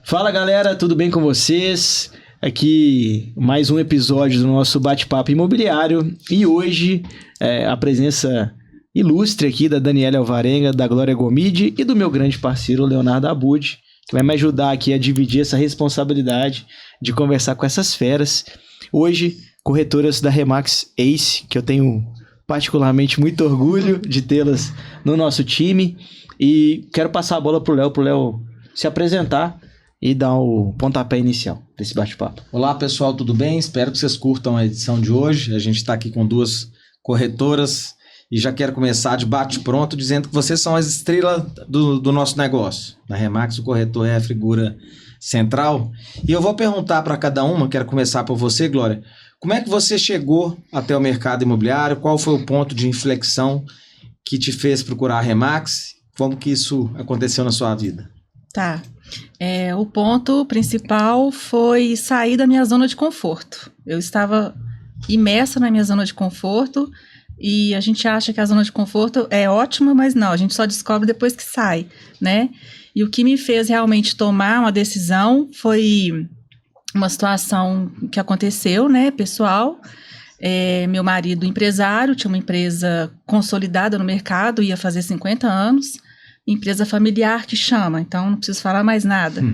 Fala galera, tudo bem com vocês? Aqui mais um episódio do nosso bate-papo imobiliário e hoje a presença ilustre aqui da Daniela Alvarenga, da Glória Gomide e do meu grande parceiro Leonardo Abud, que vai me ajudar aqui a dividir essa responsabilidade de conversar com essas feras. Hoje, corretoras da Remax Ace, que eu tenho particularmente muito orgulho de tê-las no nosso time, e quero passar a bola pro Léo se apresentar e dar o pontapé inicial desse bate-papo. Olá pessoal, tudo bem? Espero que vocês curtam a edição de hoje. A gente está aqui com duas corretoras e já quero começar de bate-pronto dizendo que vocês são as estrelas do nosso negócio. Na Remax, o corretor é a figura central. E eu vou perguntar para cada uma, quero começar por você, Glória. Como é que você chegou até o mercado imobiliário? Qual foi o ponto de inflexão que te fez procurar a Remax? Como que isso aconteceu na sua vida? Tá. O ponto principal foi sair da minha zona de conforto. Eu estava imersa na minha zona de conforto e a gente acha que a zona de conforto é ótima, mas não, a gente só descobre depois que sai, né? E o que me fez realmente tomar uma decisão foi uma situação que aconteceu, né, pessoal. Meu marido, empresário, tinha uma empresa consolidada no mercado, ia fazer 50 anos, empresa familiar que chama, então não preciso falar mais nada.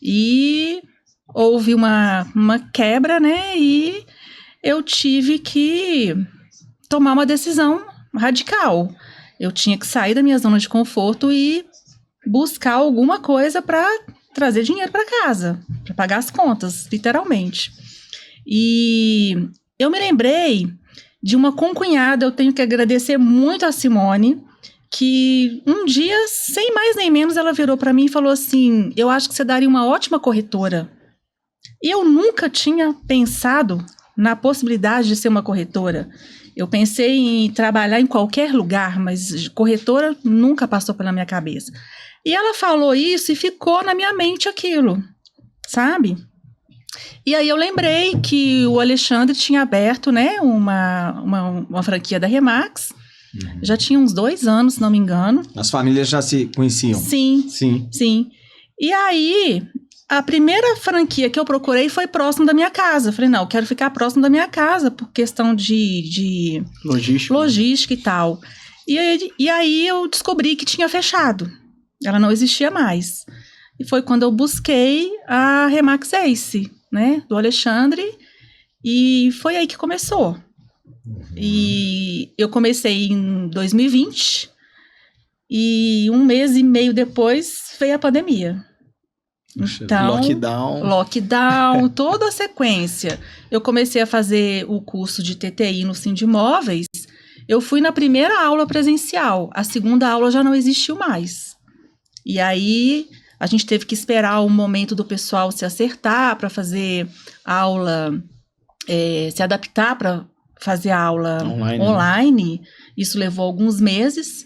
E houve uma quebra, né, e eu tive que tomar uma decisão radical. Eu tinha que sair da minha zona de conforto e buscar alguma coisa para trazer dinheiro para casa, para pagar as contas, literalmente. E eu me lembrei de uma concunhada, eu tenho que agradecer muito a Simone, que um dia, sem mais nem menos, ela virou para mim e falou assim: eu acho que você daria uma ótima corretora. E eu nunca tinha pensado na possibilidade de ser uma corretora. Eu pensei em trabalhar em qualquer lugar, mas corretora nunca passou pela minha cabeça. E ela falou isso e ficou na minha mente aquilo, sabe? E aí eu lembrei que o Alexandre tinha aberto, né, uma franquia da Remax. Já tinha uns 2 anos, se não me engano. As famílias já se conheciam? Sim. E aí, a primeira franquia que eu procurei foi próximo da minha casa. Eu falei, não, eu quero ficar próximo da minha casa por questão de logística e tal. E aí eu descobri que tinha fechado. Ela não existia mais. E foi quando eu busquei a Remax Ace, né, do Alexandre, e foi aí que começou. E eu comecei em 2020 e 1 mês e meio depois veio a pandemia. Então, lockdown, toda a sequência. Eu comecei a fazer o curso de TTI no Sindimóveis. Eu fui na primeira aula presencial, a segunda aula já não existiu mais. E aí a gente teve que esperar o momento do pessoal se acertar para fazer aula, se adaptar para fazer aula online. Né? Isso levou alguns meses.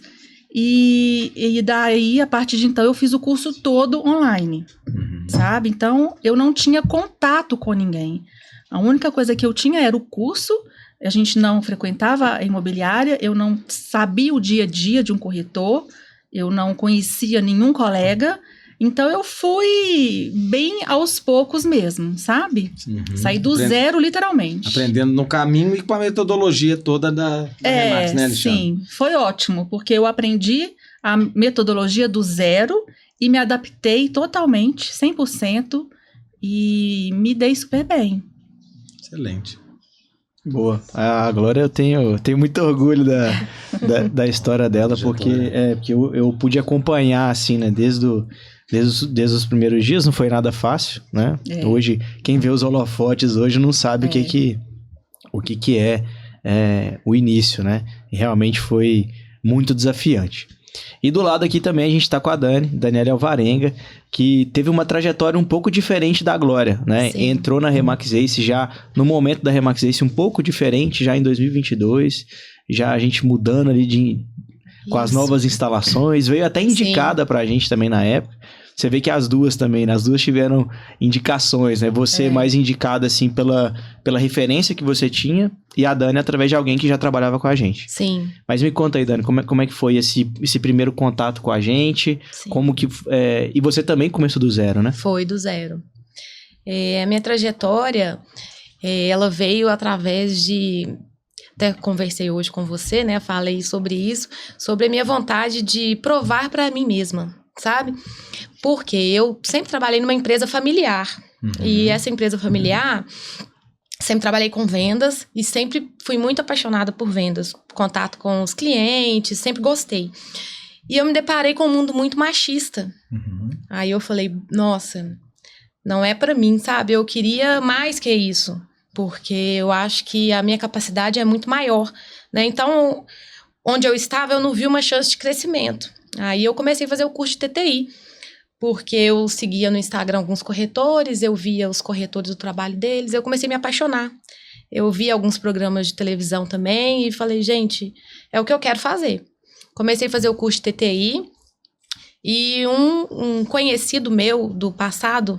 E daí, a partir de então, eu fiz o curso todo online, sabe? Então, eu não tinha contato com ninguém. A única coisa que eu tinha era o curso. A gente não frequentava a imobiliária, eu não sabia o dia a dia de um corretor, eu não conhecia nenhum colega. Então, eu fui bem aos poucos mesmo, sabe? Saí do zero, literalmente. Aprendendo no caminho e com a metodologia toda da Remax, né, Alexandre? Sim, foi ótimo, porque eu aprendi a metodologia do zero e me adaptei totalmente, 100%, e me dei super bem. Excelente. Boa. A Glória, eu tenho muito orgulho da história dela, porque eu pude acompanhar, assim, né, desde os primeiros dias. Não foi nada fácil, né? Hoje, quem vê os holofotes hoje não sabe o que é o início, né? E realmente foi muito desafiante. E do lado aqui também a gente tá com a Daniela Alvarenga, que teve uma trajetória um pouco diferente da Glória, né? Sim. Entrou na Remax Ace já no momento da Remax Ace um pouco diferente, já em 2022, já a gente mudando ali com as novas instalações, veio até indicada pra gente também na época. Você vê que as duas também, né? As duas tiveram indicações, né? Você mais indicada, assim, pela referência que você tinha, e a Dani através de alguém que já trabalhava com a gente. Sim. Mas me conta aí, Dani, como é que foi esse primeiro contato com a gente? Sim. Como que... e você também começou do zero, né? Foi do zero. A minha trajetória, ela veio através de... Até conversei hoje com você, né? Falei sobre isso, sobre a minha vontade de provar para mim mesma, sabe? Porque eu sempre trabalhei numa empresa familiar. E essa empresa familiar, sempre trabalhei com vendas e sempre fui muito apaixonada por vendas. Contato com os clientes, sempre gostei. E eu me deparei com um mundo muito machista. Aí eu falei, nossa, não é para mim, sabe? Eu queria mais que isso. Porque eu acho que a minha capacidade é muito maior, né? Então, onde eu estava, eu não vi uma chance de crescimento. Aí eu comecei a fazer o curso de TTI, porque eu seguia no Instagram alguns corretores, eu via os corretores do trabalho deles, eu comecei a me apaixonar. Eu vi alguns programas de televisão também e falei, gente, é o que eu quero fazer. Comecei a fazer o curso de TTI e um conhecido meu do passado...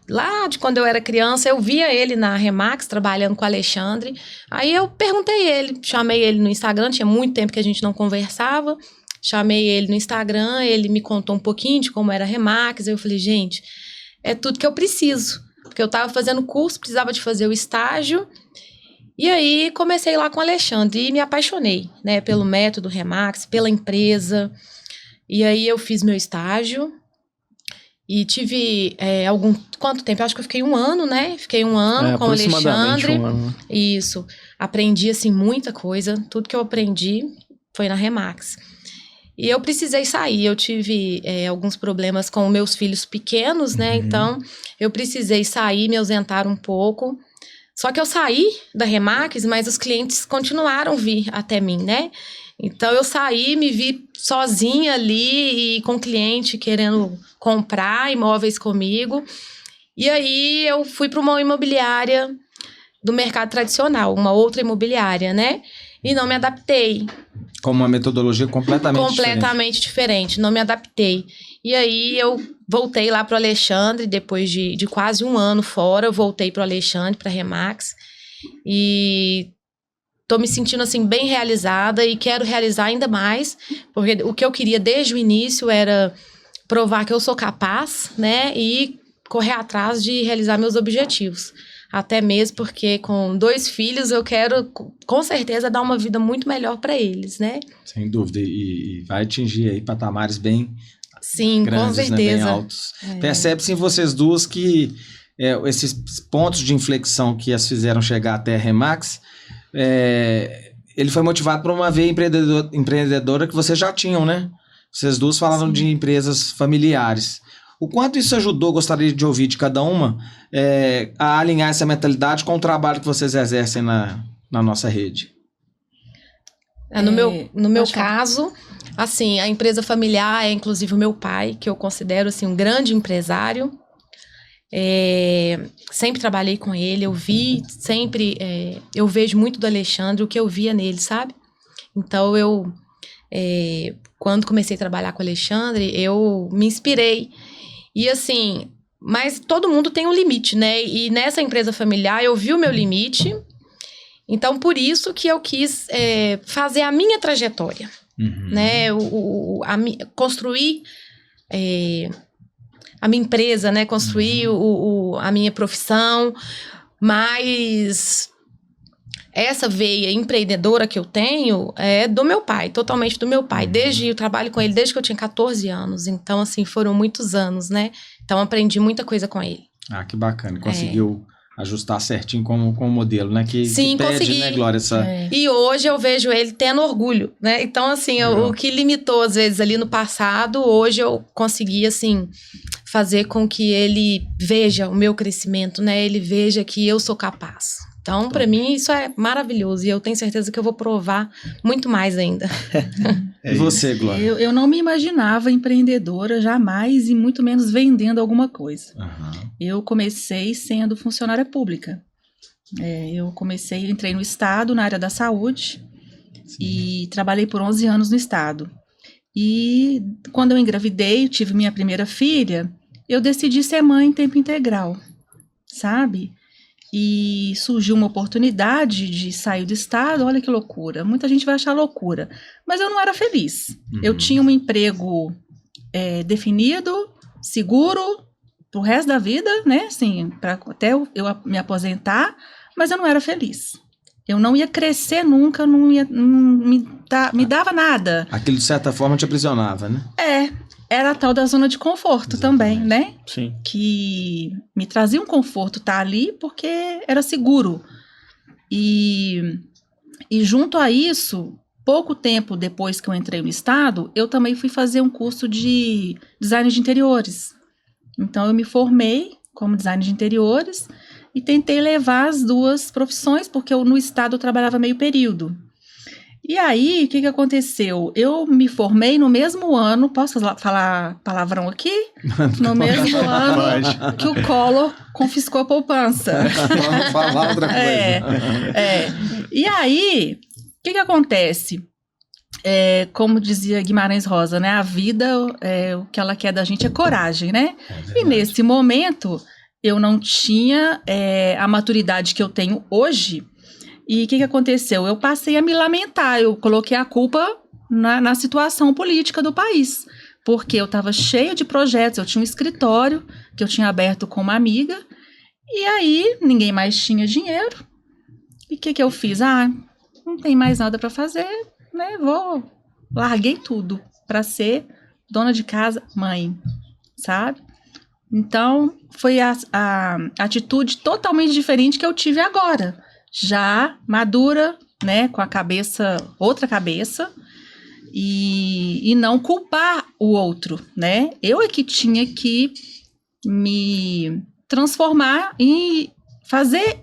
Lá de quando eu era criança, eu via ele na Remax, trabalhando com o Alexandre. Aí eu perguntei ele, chamei ele no Instagram, tinha muito tempo que a gente não conversava. Chamei ele no Instagram, ele me contou um pouquinho de como era a Remax. Aí eu falei, gente, é tudo que eu preciso. Porque eu tava fazendo curso, precisava de fazer o estágio. E aí comecei lá com o Alexandre e me apaixonei, né? Pelo método Remax, pela empresa. E aí eu fiz meu estágio. E tive quanto tempo? Eu acho que eu fiquei 1 ano, né? Fiquei 1 ano com o Alexandre. 1 ano. Isso. Aprendi, assim, muita coisa. Tudo que eu aprendi foi na Remax. E eu precisei sair. Eu tive alguns problemas com meus filhos pequenos, né? Então, eu precisei sair, me ausentar um pouco. Só que eu saí da Remax, mas os clientes continuaram a vir até mim, né? Então, eu saí, me vi sozinha ali e com cliente querendo comprar imóveis comigo. E aí, eu fui para uma imobiliária do mercado tradicional, uma outra imobiliária, né? E não me adaptei. Com uma metodologia completamente diferente. Não me adaptei. E aí, eu voltei lá para o Alexandre, depois de quase 1 ano fora, eu voltei para o Alexandre, para a Remax. E... tô me sentindo, assim, bem realizada e quero realizar ainda mais, porque o que eu queria desde o início era provar que eu sou capaz, né, e correr atrás de realizar meus objetivos. Até mesmo porque com 2 filhos eu quero, com certeza, dar uma vida muito melhor para eles, né? Sem dúvida, e vai atingir aí patamares bem Sim, grandes, com certeza. Né, bem altos. Percebe-se em vocês duas que esses pontos de inflexão que as fizeram chegar até a Remax... ele foi motivado por uma veia empreendedora que vocês já tinham, né? Vocês duas falaram de empresas familiares. O quanto isso ajudou, gostaria de ouvir de cada uma, a alinhar essa mentalidade com o trabalho que vocês exercem na nossa rede? No meu caso, assim, a empresa familiar é inclusive o meu pai, que eu considero assim, um grande empresário. Sempre trabalhei com ele, eu vi sempre, eu vejo muito do Alexandre, o que eu via nele, sabe? Então eu, quando comecei a trabalhar com o Alexandre, eu me inspirei. E assim, mas todo mundo tem um limite, né? E nessa empresa familiar eu vi o meu limite, então por isso que eu quis fazer a minha trajetória, né? Construir... a minha empresa, né? Construir a minha profissão, mas essa veia empreendedora que eu tenho é do meu pai, totalmente do meu pai. Eu trabalho com ele desde que eu tinha 14 anos, então, assim, foram muitos anos, né? Então, aprendi muita coisa com ele. Ah, que bacana, conseguiu ajustar certinho com o modelo, né? Sim, que pede, consegui. Né, Glória? E hoje eu vejo ele tendo orgulho, né? Então, assim, o que limitou, às vezes, ali no passado, hoje eu consegui, assim... fazer com que ele veja o meu crescimento, né? Ele veja que eu sou capaz. Então, para mim, isso é maravilhoso. E eu tenho certeza que eu vou provar muito mais ainda. E você, Glória? Eu não me imaginava empreendedora jamais e muito menos vendendo alguma coisa. Eu comecei sendo funcionária pública. Entrei no Estado, na área da saúde. E trabalhei por 11 anos no Estado. E quando eu engravidei, tive minha primeira filha... eu decidi ser mãe em tempo integral, sabe? E surgiu uma oportunidade de sair do estado, olha que loucura. Muita gente vai achar loucura, mas eu não era feliz. Eu tinha um emprego definido, seguro, pro resto da vida, né? Assim, até eu me aposentar, mas eu não era feliz. Eu não ia crescer nunca, não me dava nada. Aquilo, de certa forma, te aprisionava, né? Era a tal da zona de conforto também, né? Sim. Que me trazia um conforto estar ali porque era seguro. E junto a isso, pouco tempo depois que eu entrei no estado, eu também fui fazer um curso de design de interiores. Então, eu me formei como design de interiores e tentei levar as duas profissões, porque no estado eu trabalhava meio período. E aí, o que aconteceu? Eu me formei no mesmo ano, posso falar palavrão aqui? No mesmo ano que o Collor confiscou a poupança. Vamos falar outra coisa. E aí, o que acontece? Como dizia Guimarães Rosa, né? A vida, o que ela quer da gente é coragem, né? E nesse momento, eu não tinha a maturidade que eu tenho hoje. E o que aconteceu? Eu passei a me lamentar, eu coloquei a culpa na situação política do país, porque eu estava cheia de projetos, eu tinha um escritório que eu tinha aberto com uma amiga, e aí ninguém mais tinha dinheiro, e o que eu fiz? Não tem mais nada para fazer, né? Larguei tudo para ser dona de casa, mãe, sabe? Então, foi a atitude totalmente diferente que eu tive agora. Já madura, né, com a cabeça, outra cabeça, e não culpar o outro, né? Eu é que tinha que me transformar e fazer...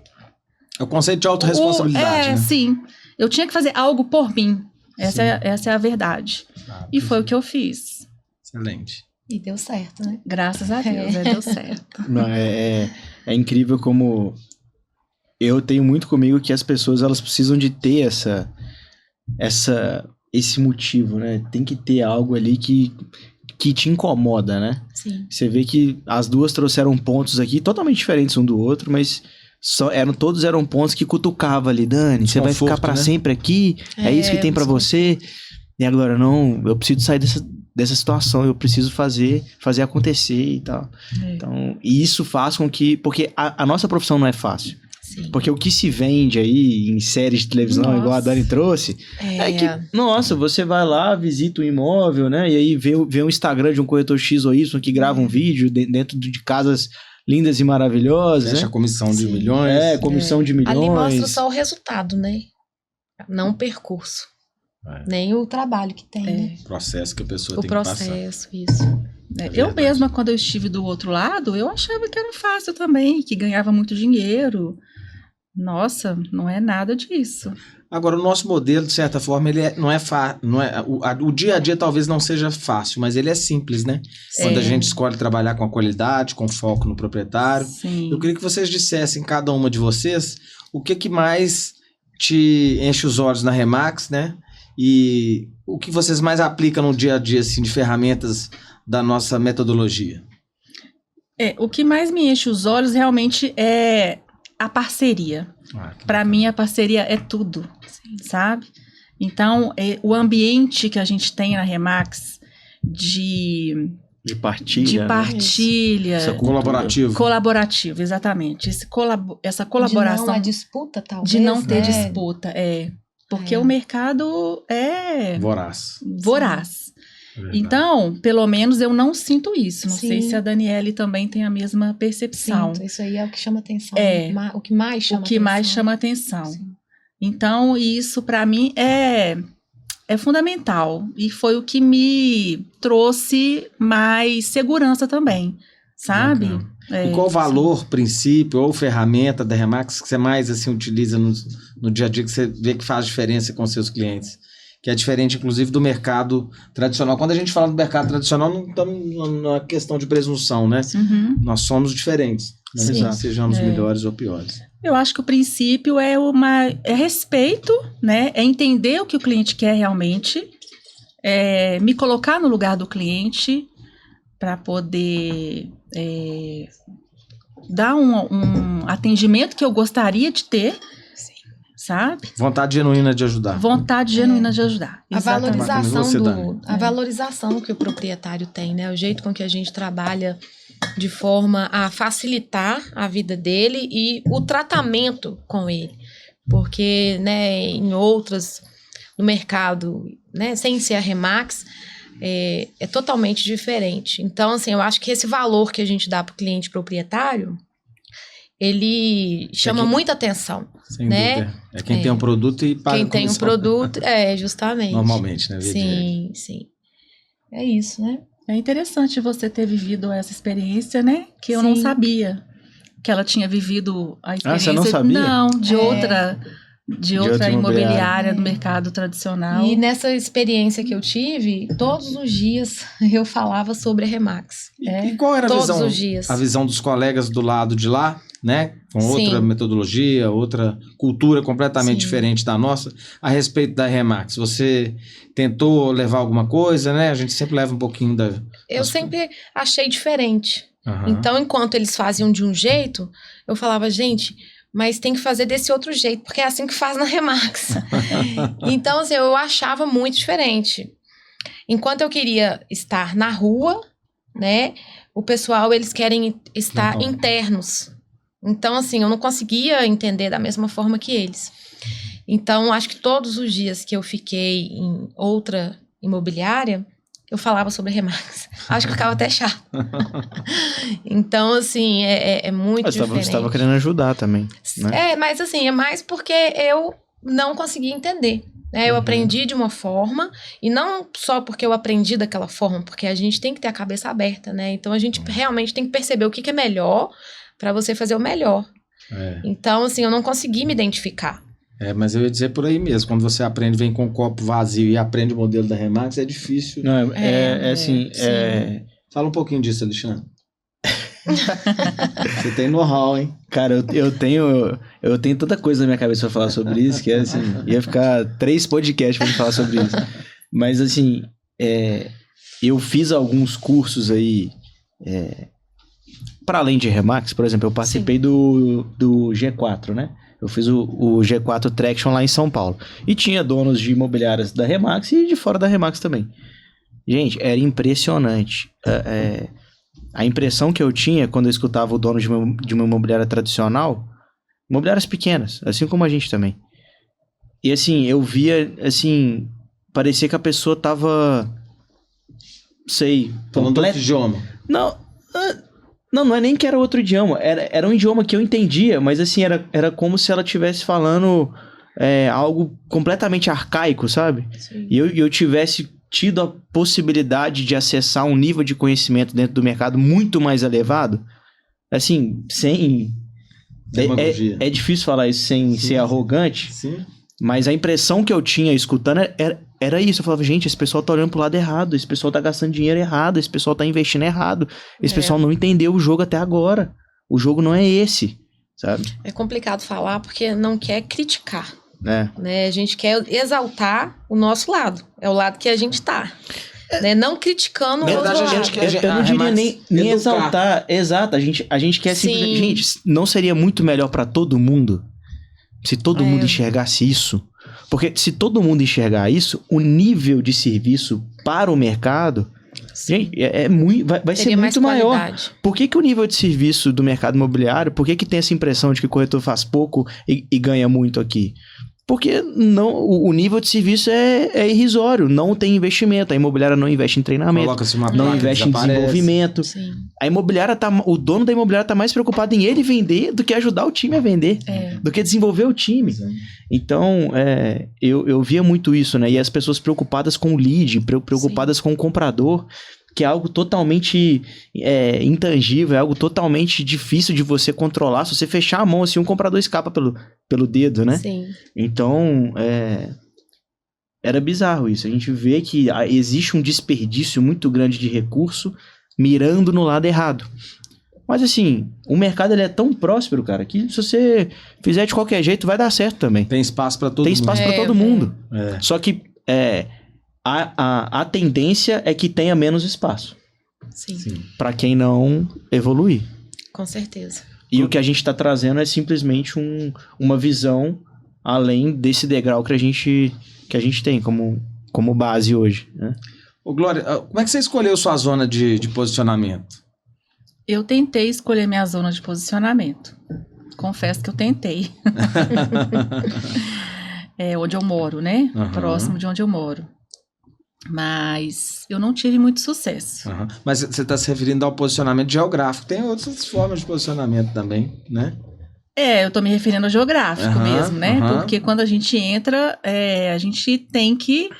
É o conceito de autorresponsabilidade, né? Sim. Eu tinha que fazer algo por mim. Essa é a verdade. E foi o que eu fiz. Excelente. E deu certo, né? Graças a Deus, deu certo. Não, é incrível como... Eu tenho muito comigo que as pessoas, elas precisam de ter esse motivo, né? Tem que ter algo ali que te incomoda, né? Sim. Você vê que as duas trouxeram pontos aqui totalmente diferentes um do outro, mas todos eram pontos que cutucava ali. Dani, você vai ficar pra sempre aqui? É isso que tem pra você? E agora, não, eu preciso sair dessa situação, eu preciso fazer acontecer e tal. Então, e isso faz com que... Porque a nossa profissão não é fácil. Sim. Porque o que se vende aí em séries de televisão, igual a Dani trouxe, é que, nossa, você vai lá, visita um imóvel, né? E aí vê um Instagram de um corretor X ou Y que grava um vídeo dentro de casas lindas e maravilhosas. Fecha né? a comissão de milhões. Comissão de milhões. Ali mostra só o resultado, né? Não o percurso. Nem o trabalho que tem, né? O processo que a pessoa tem que passar. O processo, isso. Eu mesma, quando eu estive do outro lado, eu achava que era fácil também, que ganhava muito dinheiro. Nossa, não é nada disso. Agora, o nosso modelo, de certa forma, ele não é fácil. O dia a dia talvez não seja fácil, mas ele é simples, né? Quando a gente escolhe trabalhar com a qualidade, com foco no proprietário. Sim. Eu queria que vocês dissessem, cada uma de vocês, o que mais te enche os olhos na Remax, né? E o que vocês mais aplicam no dia a dia, assim, de ferramentas da nossa metodologia? O que mais me enche os olhos realmente é a parceria. Para mim, a parceria é tudo, sabe? Então, o ambiente que a gente tem na Remax de partilha. Essa colaborativo, exatamente. Essa colaboração. De não a disputa, talvez. De não ter disputa, Porque o mercado é... Voraz. Então, pelo menos eu não sinto isso. Não sei se a Daniele também tem a mesma percepção. Sinto, isso aí é o que chama atenção. O que mais chama atenção. Sim. Então, isso para mim é fundamental. E foi o que me trouxe mais segurança também, sabe? E qual valor, princípio ou ferramenta da Remax que você mais assim, utiliza no dia a dia, que você vê que faz diferença com seus clientes? Que é diferente, inclusive, do mercado tradicional. Quando a gente fala do mercado tradicional, não estamos na questão de presunção, né? Uhum. Nós somos diferentes, né? Sejamos melhores ou piores. Eu acho que o princípio é respeito, né? É entender o que o cliente quer realmente, me colocar no lugar do cliente para poder dar um atendimento que eu gostaria de ter, sabe? Vontade genuína de ajudar. Vontade genuína de ajudar. A Exatamente. valorização que o proprietário tem, né? O jeito com que a gente trabalha de forma a facilitar a vida dele e o tratamento com ele. Porque, né, no mercado, né, sem ser a Remax, é totalmente diferente. Então, assim, eu acho que esse valor que a gente dá para o cliente proprietário, ele chama muita atenção. Sem né? dúvida. É quem tem um produto e paga quem tem um produto, justamente. Normalmente, né? Sim. É isso, né? É interessante você ter vivido essa experiência, né? Que eu não sabia que ela tinha vivido a experiência. Você não sabia? Não, de outra imobiliária do mercado tradicional. E nessa experiência que eu tive, todos os dias eu falava sobre a Remax. E qual era a visão dos colegas do lado de lá, né? Com outra metodologia, outra cultura completamente diferente da nossa, a respeito da Remax? Você tentou levar alguma coisa, né? A gente sempre leva um pouquinho da... Eu sempre achei diferente. Então, enquanto eles faziam de um jeito, eu falava, gente... mas tem que fazer desse outro jeito, porque é assim que faz na Remax. Então, assim, eu achava muito diferente. Enquanto eu queria estar na rua, né, o pessoal, eles querem estar internos. Então, assim, eu não conseguia entender da mesma forma que eles. Então, acho que todos os dias que eu fiquei em outra imobiliária, eu falava sobre a Remax. Acho que ficava até chato. Então, assim, é muito diferente. Você estava querendo ajudar também, né? Mas assim, é mais porque eu não conseguia entender. Né? Eu aprendi de uma forma, e não só porque eu aprendi daquela forma, porque a gente tem que ter a cabeça aberta, né? Então, a gente realmente tem que perceber o que é melhor para você fazer o melhor. Então, assim, eu não consegui me identificar. Mas eu ia dizer por aí mesmo, quando você aprende, vem com um copo vazio e aprende o modelo da Remax, é difícil. Não, assim... Fala um pouquinho disso, Alexandre. Você tem know-how, hein? Cara, eu tenho tanta coisa na minha cabeça pra falar sobre isso, que é assim, ia ficar 3 podcasts pra falar sobre isso. Mas assim, eu fiz alguns cursos aí, para além de Remax, por exemplo, eu participei do G4, né? Eu fiz o G4 Traction lá em São Paulo. E tinha donos de imobiliárias da Remax e de fora da Remax também. Gente, era impressionante. A impressão que eu tinha quando eu escutava o dono de uma imobiliária tradicional, imobiliárias pequenas, assim como a gente também. E assim, eu via, assim, parecia que a pessoa tava, falando outro idioma. Não é nem que era outro idioma, era um idioma que eu entendia, mas assim, era como se ela estivesse falando algo completamente arcaico, sabe? Sim. E eu tivesse tido a possibilidade de acessar um nível de conhecimento dentro do mercado muito mais elevado, assim, sem... É difícil falar isso sem ser arrogante, mas a impressão que eu tinha escutando era isso. Eu falava, gente, esse pessoal tá olhando pro lado errado, esse pessoal tá gastando dinheiro errado, esse pessoal tá investindo errado, esse pessoal não entendeu o jogo até agora. O jogo não é esse, sabe? É complicado falar porque não quer criticar. Né? A gente quer exaltar o nosso lado. É o lado que a gente tá. Né? Não criticando o outro lado. Eu não diria nem exaltar. Exato. A gente quer simplesmente... Gente, não seria muito melhor pra todo mundo se todo mundo enxergasse isso? Porque se todo mundo enxergar isso, o nível de serviço para o mercado... Gente, vai ser muito maior. Por que o nível de serviço do mercado imobiliário, por que tem essa impressão de que o corretor faz pouco e ganha muito aqui? Porque o nível de serviço é irrisório, não tem investimento, a imobiliária não investe em treinamento, não investe em desenvolvimento. Sim. A imobiliária o dono da imobiliária está mais preocupado em ele vender do que ajudar o time a vender, do que desenvolver o time. Sim. Então, eu via muito isso, né? E as pessoas preocupadas com o lead, preocupadas com o comprador, que é algo totalmente intangível, é algo totalmente difícil de você controlar. Se você fechar a mão assim, um comprador escapa pelo dedo, né? Sim. Então, era bizarro isso. A gente vê que existe um desperdício muito grande de recurso mirando no lado errado. Mas assim, o mercado ele é tão próspero, cara, que se você fizer de qualquer jeito, vai dar certo também. Tem espaço para todo mundo. Tem espaço para todo mundo. Só que a tendência é que tenha menos espaço. Sim, para quem não evoluir. com certeza. E o que a gente está trazendo é simplesmente uma visão além desse degrau que a gente tem como base hoje, né? Ô, Glória, como é que você escolheu sua zona de posicionamento? Eu tentei escolher minha zona de posicionamento. Confesso que eu tentei. É onde eu moro, né? Aham. Próximo de onde eu moro. Mas eu não tive muito sucesso. Aham. Mas você está se referindo ao posicionamento geográfico. Tem outras formas de posicionamento também, né? Eu tô me referindo ao geográfico Aham, mesmo, né? aham. Porque quando a gente entra, a gente tem que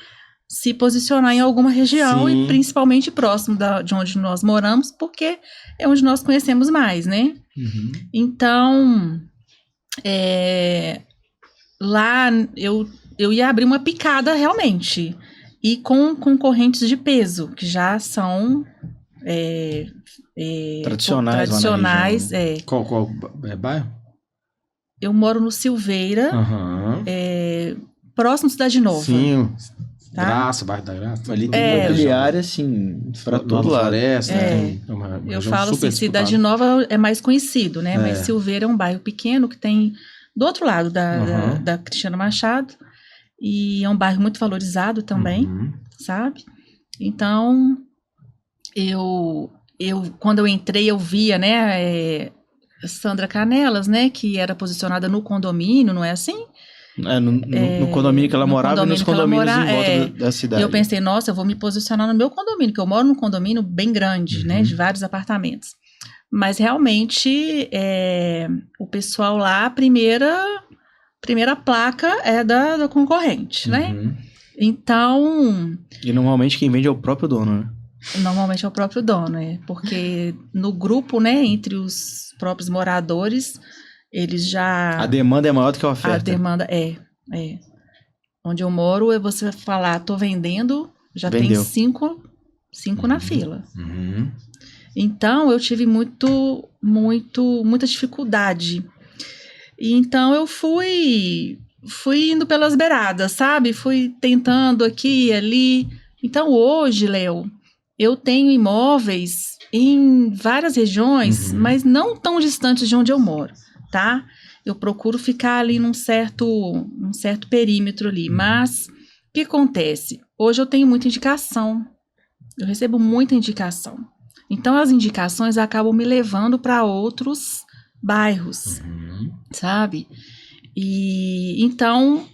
se posicionar em alguma região Sim. e principalmente próximo de onde nós moramos, porque é onde nós conhecemos mais, né? Uhum. Então, lá eu ia abrir uma picada realmente. E com concorrentes de peso, que já são Tradicionais lá na região, Qual bairro? Eu moro no Silveira, Aham. próximo à Cidade Nova. Sim, Tá? Graça, bairro da Graça. Ali tem imobiliária, assim, para todo Nova lado. Floresta. Eu região falo super assim, Cidade disputada. Nova é mais conhecido, né? É. Mas Silveira é um bairro pequeno que tem do outro lado Uhum. da Cristiano Machado. E é um bairro muito valorizado também, Uhum. sabe? Então, quando eu entrei, eu via, né, Sandra Canelas, né, que era posicionada no condomínio, não é assim? No condomínio que ela no morava e nos condomínio que ela condomínios em mora, volta da cidade. E eu pensei, nossa, eu vou me posicionar no meu condomínio, que eu moro num condomínio bem grande, né, de vários apartamentos. Mas realmente, o pessoal lá, a primeira placa é da concorrente, né? Uhum. Então, E normalmente quem vende é o próprio dono, né? normalmente é o próprio dono, né? Porque no grupo, né, entre os próprios moradores, eles já... A demanda é maior do que a A oferta. demanda é. Onde eu moro, é você falar, tô vendendo, já Vendeu. tem cinco na fila. Uhum. Então, eu tive muita dificuldade. E então, eu fui indo pelas beiradas, sabe? Fui tentando aqui e ali. Então, hoje, Léo, eu tenho imóveis em várias regiões, mas não tão distantes de onde eu moro, tá? Eu procuro ficar ali num certo perímetro ali. Mas, o que acontece? Hoje eu tenho muita indicação. Eu recebo muita indicação. Então, as indicações acabam me levando para outros bairros, sabe? E então,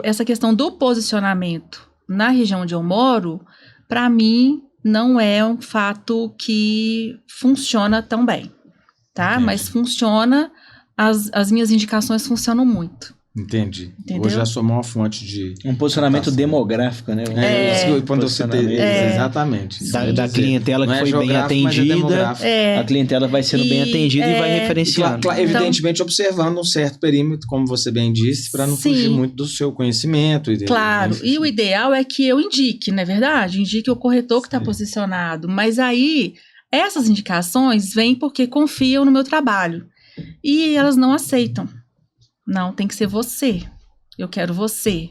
essa questão do posicionamento na região onde eu moro, para mim, não é um fato que funciona tão bem, tá? Entendi. Mas funciona, as minhas indicações funcionam muito. Entendi. Entendeu? Hoje é a sua maior fonte de... Um posicionamento Captação. demográfico, né? Isso que quando eu citei. Posicionamento. Exatamente. Da clientela Não que é foi bem geográfico, mas é atendida. demográfico. A clientela vai sendo bem atendida e vai referenciando. Então, Evidentemente, observando um certo perímetro, como você bem disse, para não fugir Sim. muito do seu conhecimento. Claro, e o ideal é que eu indique, não é verdade? Indique o corretor que está posicionado. Mas aí, essas indicações vêm porque confiam no meu trabalho. E elas não aceitam. Não, tem que ser você. Eu quero você.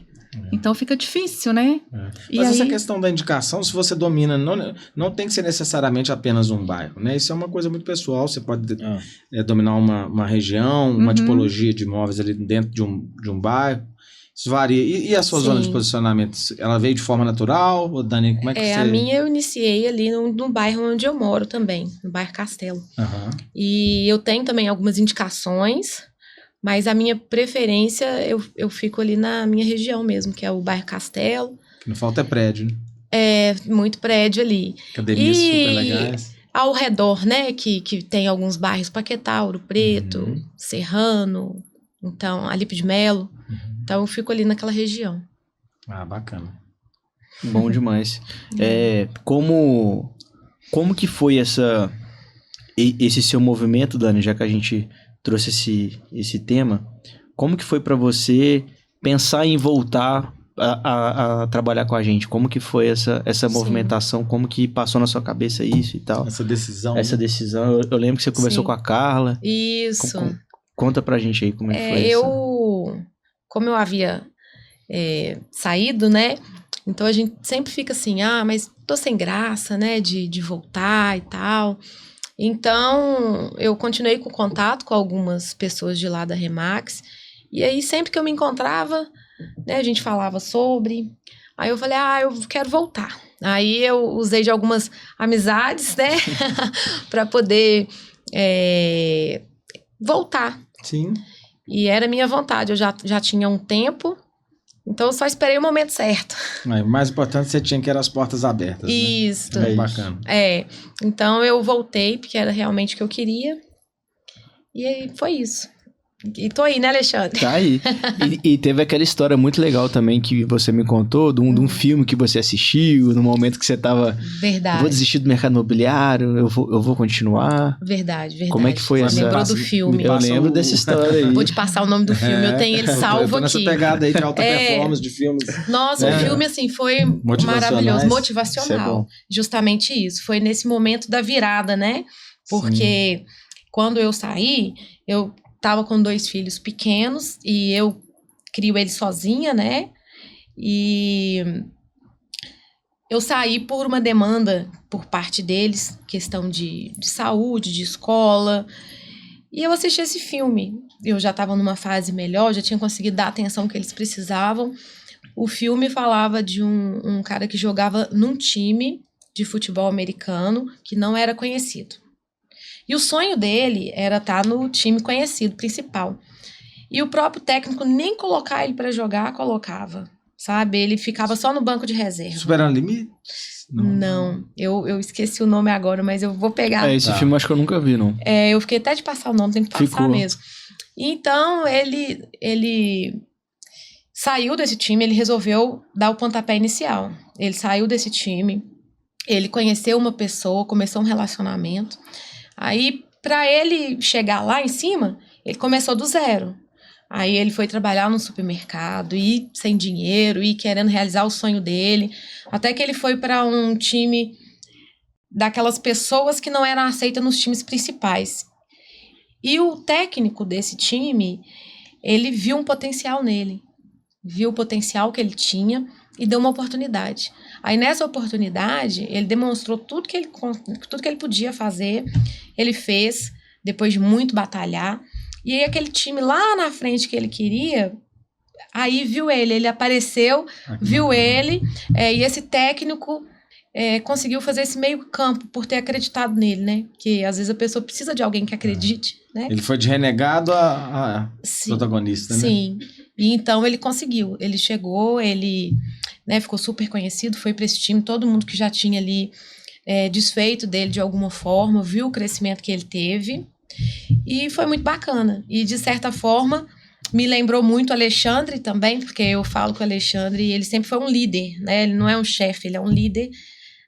Então fica difícil, né? E Mas aí, essa questão da indicação, se você domina, não tem que ser necessariamente apenas um bairro, né? Isso é uma coisa muito pessoal. Você pode dominar uma região, uma tipologia de imóveis ali dentro de um bairro. Isso varia. E a sua zona de posicionamento? Ela veio de forma natural? Ou, Dani, como é que você... A minha eu iniciei ali no bairro onde eu moro também, no bairro Castelo. Aham. E eu tenho também algumas indicações, mas a minha preferência, eu fico ali na minha região mesmo, que é o bairro Castelo. Que não falta é prédio, né? Muito prédio ali. Academias super legais. Ao redor, né, que tem alguns bairros, Paquetá, Ouro Preto, Serrano, então, Alipe de Melo. Então, eu fico ali naquela região. Ah, bacana. Bom demais. Como que foi esse seu movimento, Dani, já que a gente trouxe esse tema, como que foi para você pensar em voltar a trabalhar com a gente? Como que foi essa movimentação? Como que passou na sua cabeça isso e tal? Essa decisão. Essa decisão. Eu lembro que você conversou Sim. com a Carla. Isso. Conta pra gente aí como é que foi isso. Como eu havia saído, né, Então a gente sempre fica assim, mas tô sem graça, né, de voltar e tal. Então eu continuei com contato com algumas pessoas de lá da Remax, e aí sempre que eu me encontrava, né, a gente falava sobre, aí eu falei, eu quero voltar. Aí eu usei de algumas amizades, né, para poder voltar. Sim. E era minha vontade, eu já tinha um tempo, então eu só esperei o momento certo. O mais importante você tinha que era as portas abertas, Isso. né? Bacana. Então eu voltei, porque era realmente o que eu queria, e aí foi isso. E tô aí, né, Alexandre? Tá aí. E teve aquela história muito legal também que você me contou, de um filme que você assistiu, no momento que você tava... Verdade. Vou desistir do mercado imobiliário, eu vou continuar. Verdade. Como é que foi essa... Lembrou do filme. Eu lembro dessa história aí. Vou te passar o nome do filme, eu tenho ele salvo nessa aqui. pegada aí de alta performance de filmes. Nossa, o filme, assim, foi maravilhoso, motivacional. Justamente isso. Foi nesse momento da virada, né? Porque quando eu saí, eu tava com 2 filhos pequenos e eu crio eles sozinha, né? E eu saí por uma demanda por parte deles, questão de saúde, de escola. E eu assisti esse filme. Eu já estava numa fase melhor, já tinha conseguido dar a atenção que eles precisavam. O filme falava de um cara que jogava num time de futebol americano que não era conhecido. E o sonho dele era estar no time conhecido, principal. E o próprio técnico nem colocar ele para jogar, colocava, sabe? Ele ficava só no banco de reserva. Superando Limite? Não. Eu esqueci o nome agora, mas eu vou pegar. Esse filme eu acho que eu nunca vi, não. Eu fiquei até de passar o nome, tem que passar Ficou. mesmo. Então, ele saiu desse time, ele resolveu dar o pontapé inicial. Ele saiu desse time, ele conheceu uma pessoa, começou um relacionamento. Aí, para ele chegar lá em cima, ele começou do zero. Aí ele foi trabalhar num supermercado, e sem dinheiro, e querendo realizar o sonho dele. Até que ele foi para um time daquelas pessoas que não eram aceitas nos times principais. E o técnico desse time, ele viu um potencial nele. Viu o potencial que ele tinha e deu uma oportunidade. Aí nessa oportunidade, ele demonstrou tudo que ele podia fazer. Ele fez, depois de muito batalhar. E aí aquele time lá na frente que ele queria, aí viu ele apareceu, viu ele, e esse técnico conseguiu fazer esse meio campo por ter acreditado nele, né? Que às vezes a pessoa precisa de alguém que acredite, né? Ele foi de renegado a protagonista, né? Sim, e então ele conseguiu, ele chegou, ele, né, ficou super conhecido, foi para esse time, todo mundo que já tinha ali desfeito dele de alguma forma, viu o crescimento que ele teve, e foi muito bacana. E de certa forma me lembrou muito o Alexandre também, porque eu falo que o Alexandre, ele sempre foi um líder, né? Ele não é um chefe, ele é um líder,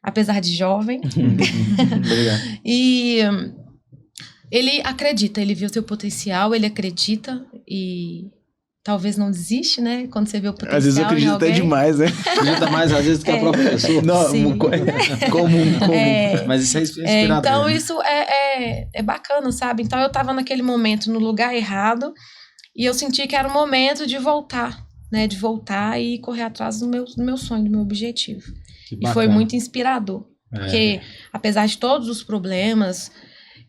apesar de jovem. Obrigado. E ele acredita, ele viu seu potencial, ele acredita e talvez não desiste, né? Quando você vê o potencial. Às vezes eu acredito até demais, né? Acredita mais às vezes do que a própria pessoa. Não, Sim. comum. Mas isso é inspirador. Então né? isso é bacana, sabe? Então eu tava naquele momento no lugar errado e eu senti que era o momento de voltar, né? De voltar e correr atrás do meu sonho, do meu objetivo. E foi muito inspirador. Porque apesar de todos os problemas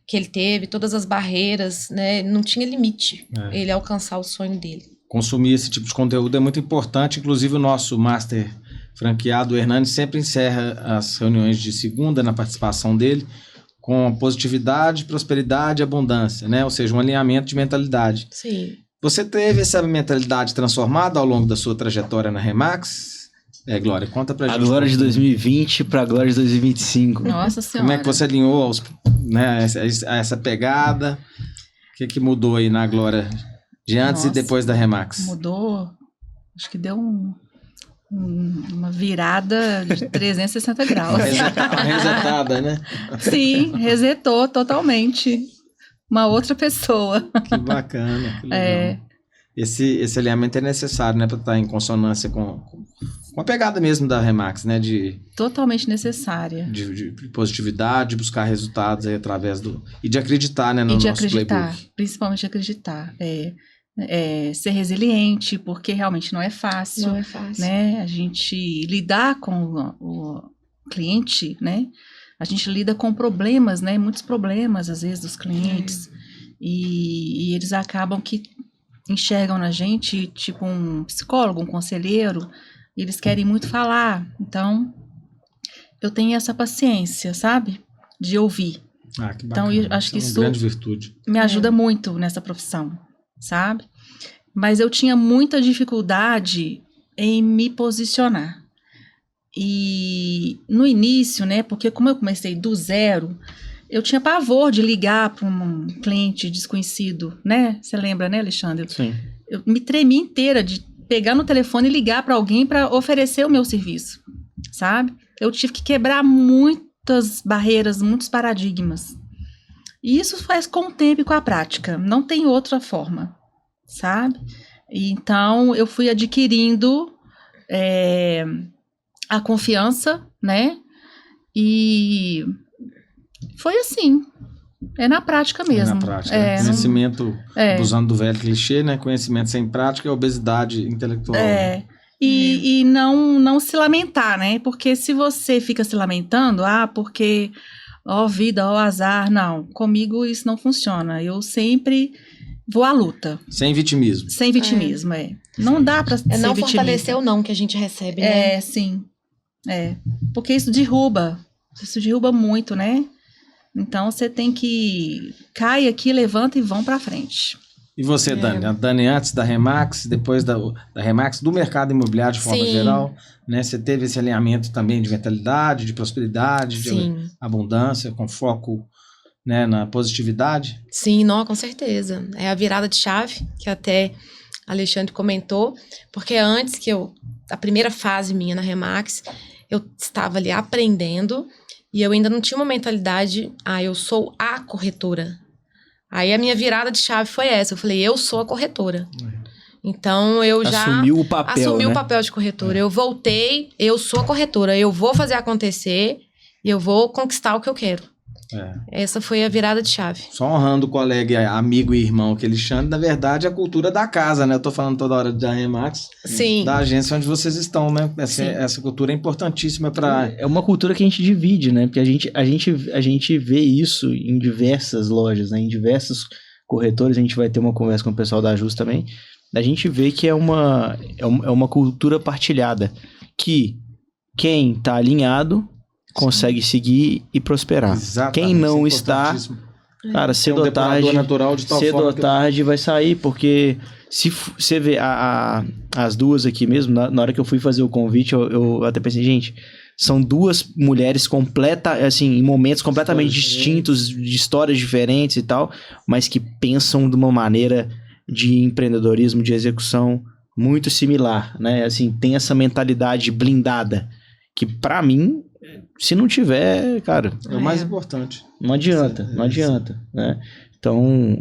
que ele teve, todas as barreiras, né? Não tinha limite ele alcançar o sonho dele. Consumir esse tipo de conteúdo é muito importante. Inclusive o nosso master franqueado, o Hernani, sempre encerra as reuniões de segunda na participação dele com positividade, prosperidade e abundância, né? Ou seja, um alinhamento de mentalidade. Sim. Você teve essa mentalidade transformada ao longo da sua trajetória na Remax? Glória, conta pra gente. A Glória de 2020 pra Glória de 2025. Nossa Senhora. Como é que você alinhou essa pegada? O que mudou aí na Glória de antes e depois da Remax? Mudou, acho que deu uma virada de 360 graus. Uma resetada, né? Sim, resetou totalmente. Uma outra pessoa. Que bacana, que legal. Esse alinhamento é necessário, né? Para estar em consonância com a pegada mesmo da Remax, né? Totalmente necessária. De positividade, de buscar resultados aí através e de acreditar, né? No e de nosso acreditar, playbook. principalmente acreditar. ser resiliente, porque realmente não é fácil. Não é fácil. Né? A gente lidar com o cliente, né? A gente lida com problemas, né? Muitos problemas, às vezes, dos clientes. E eles acabam que enxergam na gente, tipo um psicólogo, um conselheiro, e eles querem muito falar. Então, eu tenho essa paciência, sabe? De ouvir. Ah, que Então, bacana. eu acho que é uma isso grande virtude. me ajuda muito nessa profissão, sabe? Mas eu tinha muita dificuldade em me posicionar. E no início, né, porque como eu comecei do zero, eu tinha pavor de ligar para um cliente desconhecido, né? Você lembra, né, Alexandre? Sim. Eu me tremi inteira de pegar no telefone e ligar para alguém para oferecer o meu serviço, sabe? Eu tive que quebrar muitas barreiras, muitos paradigmas. E isso faz com o tempo e com a prática. Não tem outra forma, sabe? E então, eu fui adquirindo a confiança, né? E foi assim. É na prática mesmo. É na prática. Conhecimento, usando do velho clichê, né? Conhecimento sem prática é obesidade intelectual. E não se lamentar, né? Porque se você fica se lamentando, porque ó vida, ó azar, não. Comigo isso não funciona. Eu sempre vou à luta. Sem vitimismo. Sem vitimismo, Não dá pra ser não vitimista. fortalecer o não que a gente recebe, né? Sim. Porque isso derruba. Isso derruba muito, né? Então, você tem que... Cai aqui, levanta e vão pra frente. E você, Dani? A Dani antes da Remax, depois da Remax, do mercado imobiliário de forma geral, né? Você teve esse alinhamento também de mentalidade, de prosperidade, de abundância, com foco, né, na positividade? Sim, não, com certeza. É a virada de chave, que até Alexandre comentou, porque antes a primeira fase minha na Remax, eu estava ali aprendendo e eu ainda não tinha uma mentalidade, eu sou a corretora. Aí a minha virada de chave foi essa, eu falei, eu sou a corretora. Então eu já assumiu o papel, o papel de corretora. Eu voltei, eu sou a corretora, eu vou fazer acontecer e eu vou conquistar o que eu quero. Essa foi a virada de chave. Só honrando o colega, amigo e irmão que ele chama, na verdade, a cultura da casa, né? Eu tô falando toda hora da Remax, da agência onde vocês estão, né? Essa cultura é importantíssima para... É uma cultura que a gente divide, né? Porque a gente vê isso em diversas lojas, né? Em diversos corretores, a gente vai ter uma conversa com o pessoal da Jus também. A gente vê que é uma cultura partilhada, que quem tá alinhado consegue seguir e prosperar. Exatamente. Quem não está, cara, cedo ou tarde vai sair, porque se você vê as duas aqui mesmo, na hora que eu fui fazer o convite, eu até pensei, gente, são duas mulheres em momentos completamente distintos, de histórias diferentes e tal, mas que pensam de uma maneira de empreendedorismo, de execução muito similar, né? Assim, tem essa mentalidade blindada, que pra mim, se não tiver, cara... É o mais importante. Não adianta, né? Então,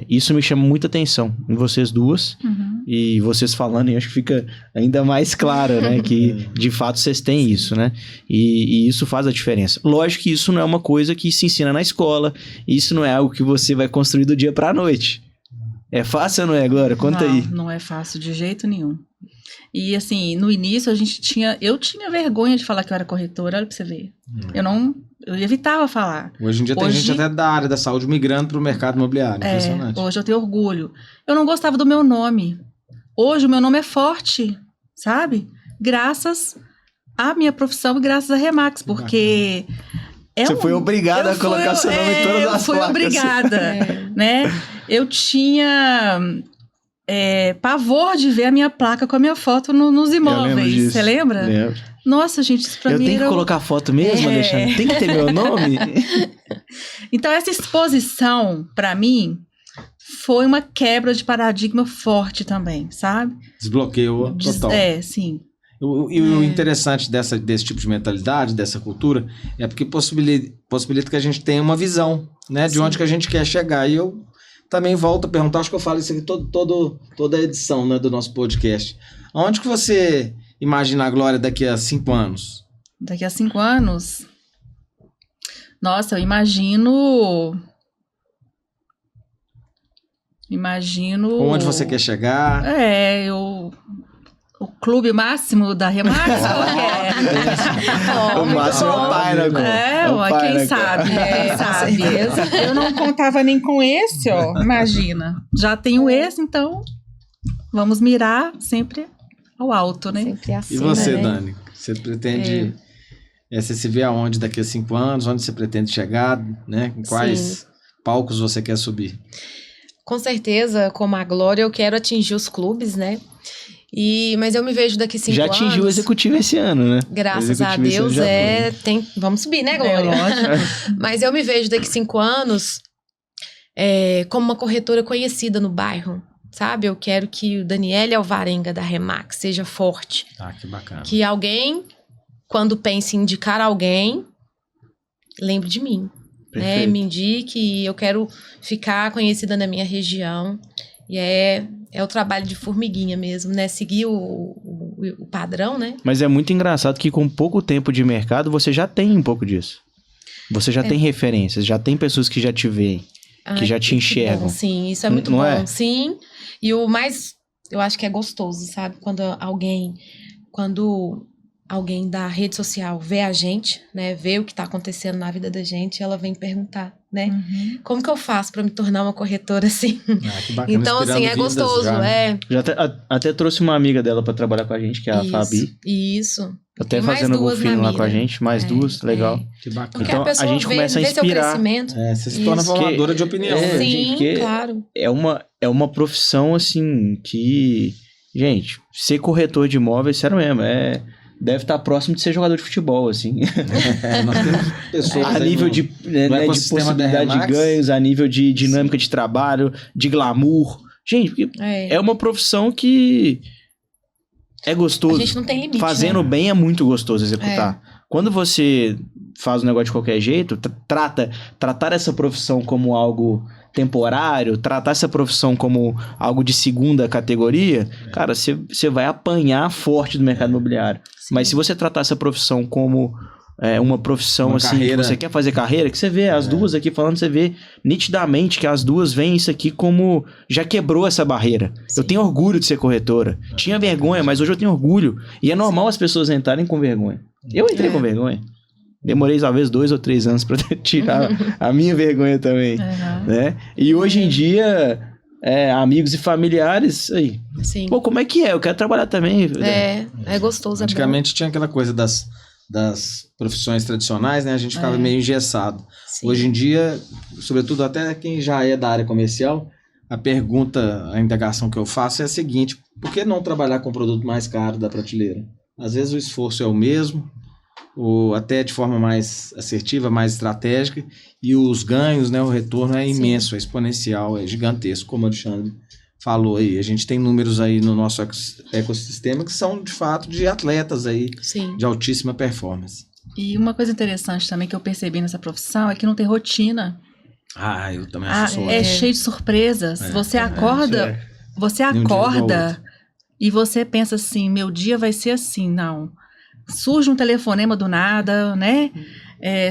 isso me chama muita atenção em vocês duas. E vocês falando, eu acho que fica ainda mais claro, né? Que, de fato, vocês têm isso, né? E isso faz a diferença. Lógico que isso não é uma coisa que se ensina na escola. Isso não é algo que você vai construir do dia pra noite. É fácil ou não é, Glória? Conta aí. Não é fácil de jeito nenhum. E assim, no início eu tinha vergonha de falar que eu era corretora, olha pra você ver. Eu evitava falar. Hoje em dia tem gente até da área da saúde migrando pro mercado imobiliário, impressionante. Hoje eu tenho orgulho. Eu não gostava do meu nome. Hoje o meu nome é forte, sabe? Graças à minha profissão e graças à Remax, porque... Você foi obrigada a colocar seu nome em todas as placas. Eu fui obrigada, né? Eu tinha... pavor de ver a minha placa com a minha foto nos imóveis. Você lembra? Lembro. Nossa, gente, isso pra mim tenho que colocar foto mesmo, Alexandre? Tem que ter meu nome? Então, essa exposição, pra mim, foi uma quebra de paradigma forte também, sabe? Desbloqueou total. Sim. E o interessante desse tipo de mentalidade, dessa cultura, é porque possibilita que a gente tenha uma visão, né? De onde que a gente quer chegar. E eu também volto a perguntar, acho que eu falo isso aqui toda a edição, né, do nosso podcast. Onde que você imagina a Glória daqui a 5 anos? Daqui a 5 anos? Nossa, eu imagino Imagino... Onde você quer chegar? O clube máximo da Remax? O máximo é o Pinnacle. Quem sabe, quem sabe. Eu não contava nem com esse, ó. Imagina. Já tenho esse, então vamos mirar sempre ao alto, né? Sempre acima, E você, né? Dani? Você pretende... você se vê aonde daqui a 5 anos? Onde você pretende chegar? Né? Em quais palcos você quer subir? Com certeza, como a Glória, eu quero atingir os clubes, né? Mas eu me vejo daqui 5 anos... Já atingiu o executivo esse ano, né? Graças a Deus, vamos subir, né, Glória? Lógico. Mas eu me vejo daqui 5 anos como uma corretora conhecida no bairro, sabe? Eu quero que o Daniele Alvarenga da Remax seja forte. Que bacana. Que alguém, quando pense em indicar alguém, lembre de mim. Né? Me indique, eu quero ficar conhecida na minha região. E é o trabalho de formiguinha mesmo, né? Seguir o padrão, né? Mas é muito engraçado que com pouco tempo de mercado, você já tem um pouco disso. Você já tem referências, já tem pessoas que já te veem, que já te enxergam. Bom, sim, isso é muito não bom. É? Sim, e o mais, eu acho que é gostoso, sabe? Quando alguém da rede social vê a gente, né? Vê o que tá acontecendo na vida da gente, ela vem perguntar, né? Uhum. Como que eu faço pra me tornar uma corretora assim? Que bacana. Então, assim, é gostoso, Já até trouxe uma amiga dela pra trabalhar com a gente, que é a Fabi. Isso. Até Tem mais fazendo duas golfinho na lá com a mira. gente, mais duas, legal. Que bacana. Porque Então, a pessoa a gente começa a vê seu inspirar. crescimento. Você se torna formadora de opinião. Sim, porque claro. É uma profissão, assim, que... Gente, ser corretor de imóveis, sério mesmo, deve estar próximo de ser jogador de futebol, assim. Nós temos pessoas A nível de possibilidade de ganhos, a nível de dinâmica de trabalho, de glamour. Gente, é uma profissão que é gostoso. A gente não tem limite, Fazendo bem é muito gostoso executar. Quando você faz um negócio de qualquer jeito, tratar essa profissão como algo temporário, tratar essa profissão como algo de segunda categoria, cara, você vai apanhar forte do mercado imobiliário. Sim. Mas se você tratar essa profissão como uma profissão uma assim, carreira. que você quer fazer carreira, que você vê as duas aqui falando, você vê nitidamente que as duas veem isso aqui como já quebrou essa barreira. Sim. Eu tenho orgulho de ser corretora. Tinha vergonha, mas hoje eu tenho orgulho. E é normal as pessoas entrarem com vergonha. Eu entrei com vergonha. Demorei talvez 2 ou 3 anos para tirar a minha vergonha também, né? E hoje em dia, amigos e familiares, aí. Sim. Pô, como é que é? Eu quero trabalhar também. É gostoso. Antigamente tinha aquela coisa das profissões tradicionais, né? A gente ficava meio engessado. Sim. Hoje em dia, sobretudo até quem já é da área comercial, a indagação que eu faço é a seguinte: por que não trabalhar com o produto mais caro da prateleira? Às vezes o esforço é o mesmo, ou até de forma mais assertiva, mais estratégica, e os ganhos, né, o retorno é imenso, é exponencial, é gigantesco, como o Alexandre falou aí. A gente tem números aí no nosso ecossistema que são, de fato, de atletas aí, de altíssima performance. E uma coisa interessante também que eu percebi nessa profissão é que não tem rotina. Eu também acho isso. É cheio de surpresas. Você acorda, e você pensa assim, meu dia vai ser assim, não. Surge um telefonema do nada, né?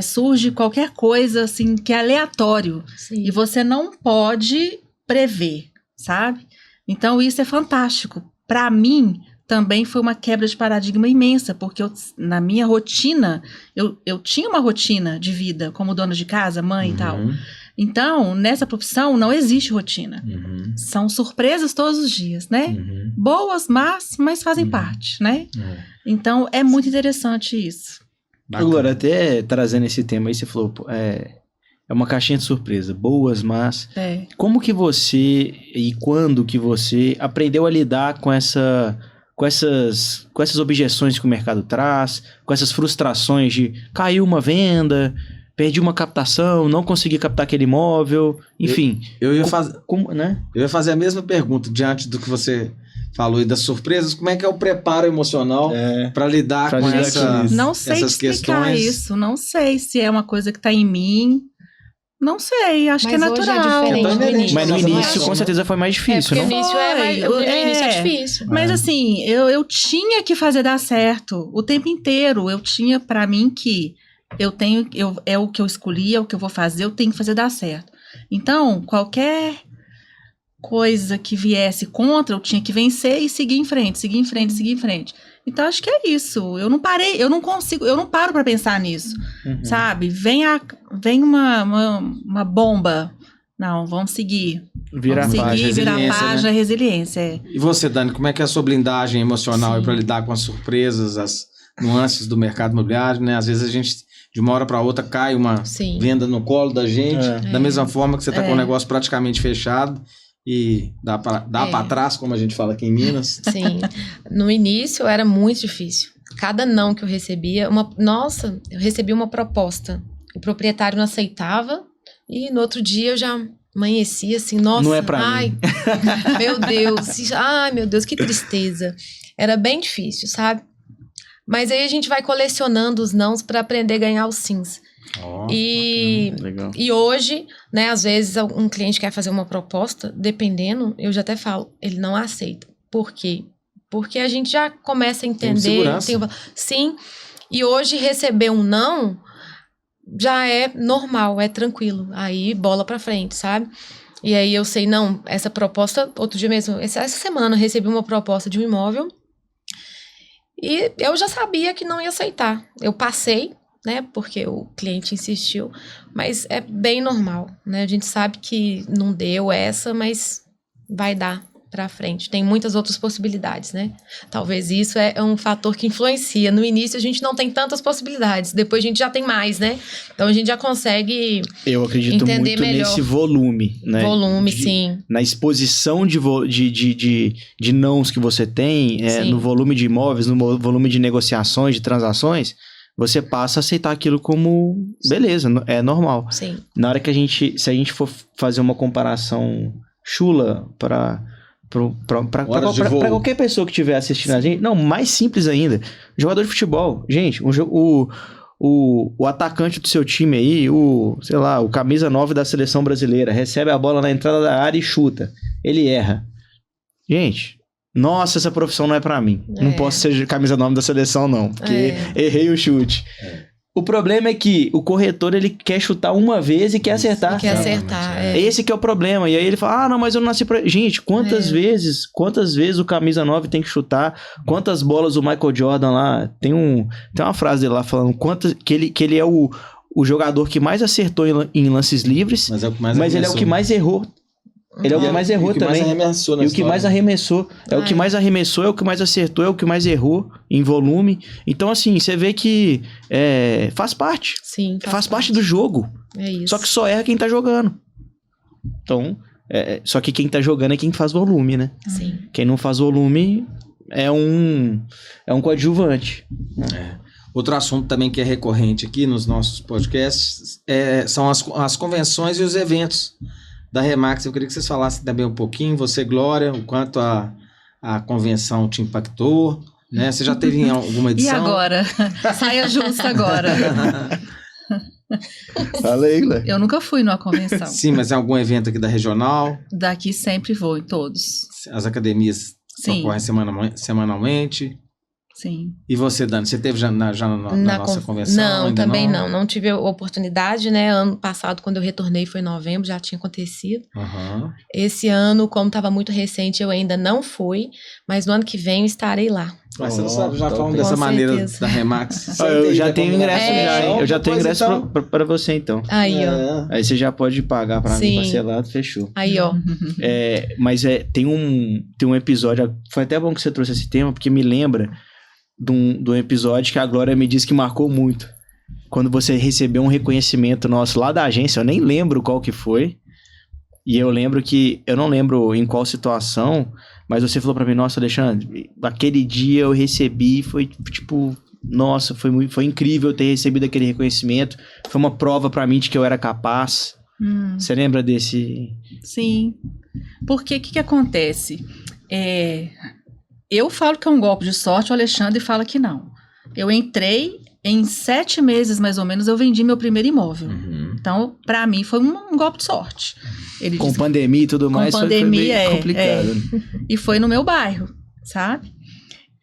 Surge qualquer coisa assim que é aleatório. Sim. E você não pode prever, sabe? Então isso é fantástico. Para mim também foi uma quebra de paradigma imensa, porque na minha rotina, eu tinha uma rotina de vida como dona de casa, mãe e tal. Então, nessa profissão não existe rotina. São surpresas todos os dias, né? Boas, mas fazem parte, né? Então, é muito interessante isso. Agora, até trazendo esse tema aí, você falou, é uma caixinha de surpresa. Boas, mas... Como que você e quando que você aprendeu a lidar com essas objeções que o mercado traz, com essas frustrações de caiu uma venda... Perdi uma captação, não consegui captar aquele imóvel, enfim. Eu ia fazer a mesma pergunta diante do que você falou e das surpresas. Como é que é o preparo emocional para lidar com não sei essas explicar questões? Isso, não sei se é uma coisa que está em mim. Não sei, acho que é natural. Mas no início, com certeza, foi mais difícil, não? No início é difícil. Mas assim, eu tinha que fazer dar certo o tempo inteiro. Eu tinha para mim que é o que eu escolhi, é o que eu vou fazer, eu tenho que fazer dar certo. Então, qualquer coisa que viesse contra, eu tinha que vencer e seguir em frente, seguir em frente, seguir em frente. Então, acho que é isso. Eu não paro pra pensar nisso, sabe? Vem uma bomba. Não, vamos seguir. Virar Vamos página. seguir, virar Resiliência, página, né? resiliência. E você, Dani, como é que é a sua blindagem emocional Sim. para lidar com as surpresas, as nuances do mercado imobiliário, né? Às vezes a gente, de uma hora para outra, cai uma Sim. venda no colo da gente, da mesma forma que você está com o negócio praticamente fechado e dá para trás, como a gente fala aqui em Minas. Sim. No início era muito difícil. Cada não que eu recebia, eu recebi uma proposta. O proprietário não aceitava e no outro dia eu já amanhecia assim, nossa, Não é pra mim. meu Deus, que tristeza. Era bem difícil, sabe? Mas aí a gente vai colecionando os nãos para aprender a ganhar os sims. Legal. E hoje, né, às vezes um cliente quer fazer uma proposta, dependendo, eu já até falo, ele não aceita. Por quê? Porque a gente já começa a entender. segurança. Sim, e hoje receber um não já é normal, é tranquilo. Aí bola pra frente, sabe? E aí eu sei, não, essa proposta, outro dia mesmo, essa semana eu recebi uma proposta de um imóvel e eu já sabia que não ia aceitar. Eu passei, né, porque o cliente insistiu, mas é bem normal, né? A gente sabe que não deu essa, mas vai dar pra frente. Tem muitas outras possibilidades, né? Talvez isso é um fator que influencia. No início a gente não tem tantas possibilidades, depois a gente já tem mais, né? Então a gente já consegue Eu acredito entender muito melhor. nesse volume, né? Sim. Na exposição de nãos que você tem, Sim. no volume de imóveis, no volume de negociações, de transações, você passa a aceitar aquilo como beleza, é normal. Sim. Na hora que se a gente for fazer uma comparação chula para qualquer pessoa que estiver assistindo a gente, não, mais simples ainda, jogador de futebol, gente, o atacante do seu time aí, sei lá, o camisa 9 da seleção brasileira, recebe a bola na entrada da área e chuta, ele erra. Gente, nossa, essa profissão não é pra mim. Não posso ser camisa 9 da seleção não, porque errei o chute. O problema é que o corretor, ele quer chutar uma vez e quer acertar. Quer acertar, Esse que é o problema. E aí ele fala, não, mas eu não nasci pra... Gente, quantas vezes o camisa 9 tem que chutar? Quantas bolas o Michael Jordan lá... Tem uma frase dele lá falando que ele é o jogador que mais acertou em lances livres, mas ele é o que mais errou. Ele é o que mais errou também. E o que mais arremessou. É o que mais arremessou, é o que mais acertou, é o que mais errou em volume. Então, assim, você vê que faz parte. Sim, faz parte do jogo. É isso. Só que só erra quem tá jogando. Então, só que quem tá jogando é quem faz volume, né? Sim. Quem não faz volume é um coadjuvante. Outro assunto também que é recorrente aqui nos nossos podcasts são as convenções e os eventos da Remax. Eu queria que vocês falassem também um pouquinho, você, Glória, o quanto a convenção te impactou, né? Você já teve em alguma edição? E agora? Saia justa agora. Falei, né? Eu nunca fui numa convenção. Sim, mas é algum evento aqui da regional? Daqui sempre vou, em todos. As academias ocorrem semanalmente? Sim. E você, Dani, você teve já na nossa convenção? Não, ainda também não. Não tive a oportunidade, né? Ano passado, quando eu retornei, foi em novembro, já tinha acontecido. Uhum. Esse ano, como estava muito recente, eu ainda não fui, mas no ano que vem eu estarei lá. Mas você não sabe, já falando Com dessa maneira certeza. da Remax. Eu já tenho ingresso É. já. Eu já tenho ingresso então. pra você, então. Aí, ó. Aí você já pode pagar pra mim Sim. parcelado, fechou. Aí, ó. Mas tem um episódio, foi até bom que você trouxe esse tema, porque me lembra de um episódio que a Glória me disse que marcou muito. Quando você recebeu um reconhecimento nosso lá da agência, eu nem lembro qual que foi. E eu lembro que, eu não lembro em qual situação, mas você falou pra mim, nossa, Alexandre, aquele dia eu recebi, foi tipo, nossa, foi incrível ter recebido aquele reconhecimento. Foi uma prova pra mim de que eu era capaz. Você lembra desse? Sim. Porque o que acontece? Eu falo que é um golpe de sorte, o Alexandre fala que não. Eu entrei, em 7 meses mais ou menos, eu vendi meu primeiro imóvel. Uhum. Então, pra mim, foi um golpe de sorte. Ele Com disse, pandemia e tudo mais, foi meio complicado. E foi no meu bairro, sabe?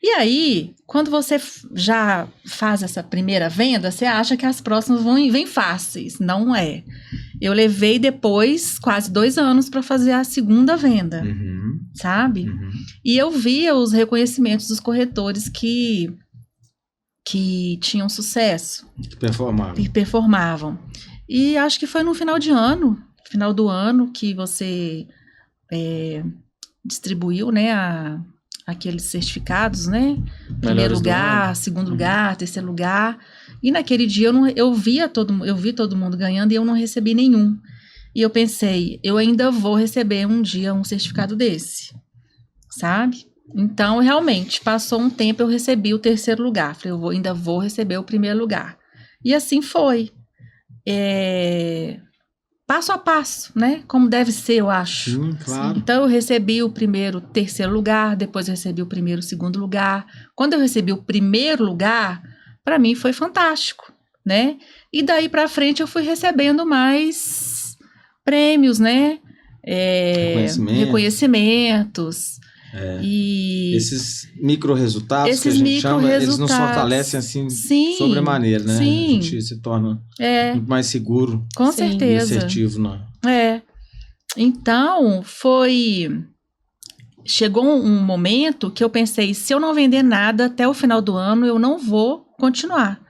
E aí, quando você já faz essa primeira venda, você acha que as próximas vêm fáceis. Não é. Eu levei depois quase 2 anos para fazer a segunda venda, sabe? E eu via os reconhecimentos dos corretores que tinham sucesso. Performavam. E performavam. E acho que foi no final do ano, que você distribuiu, né, aqueles certificados, né? Primeiro lugar, segundo lugar, terceiro lugar. E naquele dia eu vi todo mundo ganhando e eu não recebi nenhum. E eu pensei, eu ainda vou receber um dia um certificado desse, sabe? Então, realmente, passou um tempo, eu recebi o terceiro lugar. Falei, ainda vou receber o primeiro lugar. E assim foi. Passo a passo, né? Como deve ser, eu acho. Sim, claro. Então, eu recebi o terceiro lugar, depois eu recebi o segundo lugar. Quando eu recebi o primeiro lugar, para mim foi fantástico, né? E daí para frente eu fui recebendo mais prêmios, né? Reconhecimentos. E esses micro-resultados que a gente chama, eles nos fortalecem assim, sobremaneira, né? Sim. A gente se torna muito mais seguro. Com certeza. E assertivo, né? Então, chegou um momento que eu pensei, se eu não vender nada até o final do ano, eu não vou continuar.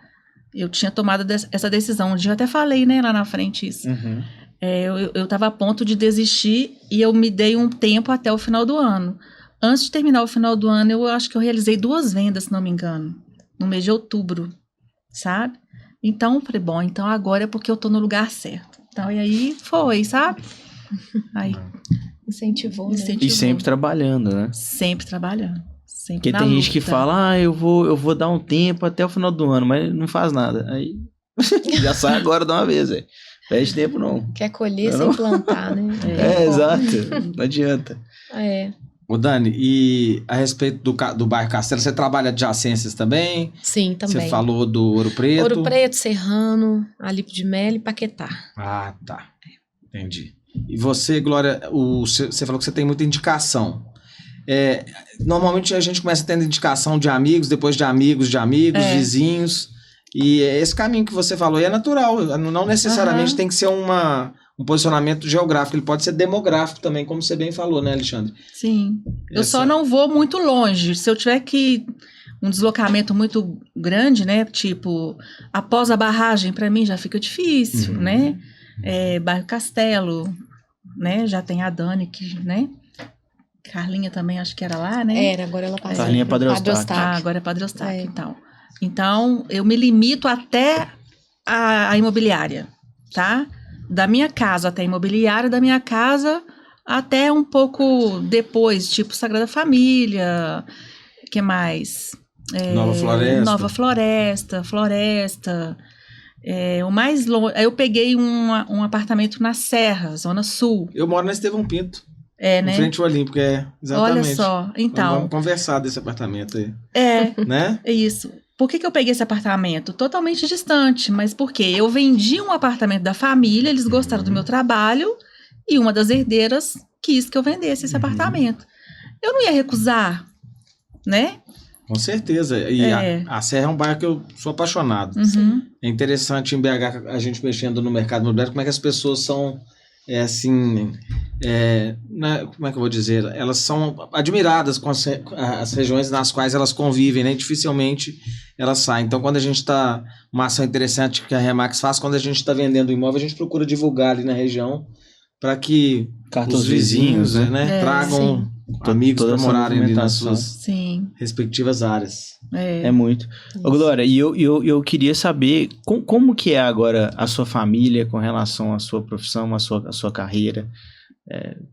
Eu tinha tomado essa decisão. Um dia eu até falei, né, lá na frente isso. Eu estava a ponto de desistir e eu me dei um tempo até o final do ano. Antes de terminar o final do ano, eu acho que eu realizei 2 vendas, se não me engano, no mês de outubro, sabe? Então, eu falei, bom, então agora é porque eu tô no lugar certo. Então, e aí foi, sabe? Aí, Incentivou, né? E sempre trabalhando, né? Sempre trabalhando. Porque tem gente que fala, eu vou dar um tempo até o final do ano, mas não faz nada. Aí já sai agora de uma vez, velho. Perde tempo não. Quer colher sem plantar, né? Exato. Não adianta. Ô Dani, e a respeito do bairro Castelo, você trabalha adjacências também? Sim, também. Você falou do Ouro Preto? Ouro Preto, Serrano, Alipe de Melo e Paquetá. Ah, tá. Entendi. E você, Glória, você falou que você tem muita indicação. Normalmente a gente começa tendo indicação de amigos, depois de amigos, vizinhos. E esse caminho que você falou é natural. Não necessariamente tem que ser um posicionamento geográfico. Ele pode ser demográfico também, como você bem falou, né, Alexandre? Sim. Eu só não vou muito longe. Se eu tiver um deslocamento muito grande, né? Tipo, após a barragem, para mim já fica difícil, né? Bairro Castelo, né? Já tem a Dani, né? Carlinha também, acho que era lá, né? Era, agora ela passou. Carlinha Padre Eustáquio. Agora é Padre Eustáquio, Então, eu me limito até a imobiliária, tá? Da minha casa até a imobiliária, da minha casa até um pouco depois, tipo Sagrada Família, que mais? Nova Floresta. O mais longe. Aí eu peguei um apartamento na Serra, Zona Sul. Eu moro na Estevão Pinto. Né? Em frente ao Olímpico, exatamente. Olha só, então. Vamos conversar desse apartamento aí. Né? É isso. Por que eu peguei esse apartamento? Totalmente distante, mas por quê? Eu vendi um apartamento da família, eles gostaram do meu trabalho, e uma das herdeiras quis que eu vendesse esse apartamento. Eu não ia recusar, né? Com certeza. E a Serra é um bairro que eu sou apaixonado. É interessante em BH, a gente mexendo no mercado imobiliário, como é que as pessoas são... como é que eu vou dizer? Elas são admiradas com as regiões nas quais elas convivem, né? Dificilmente elas saem. Então, quando a gente está... Uma ação interessante que a Remax faz, quando a gente está vendendo imóvel, a gente procura divulgar ali na região para que os vizinhos né, tragam amigos para morarem ali nas suas respectivas áreas. É muito. Ô, Glória, e eu queria saber como que é agora a sua família com relação à sua profissão, à sua carreira.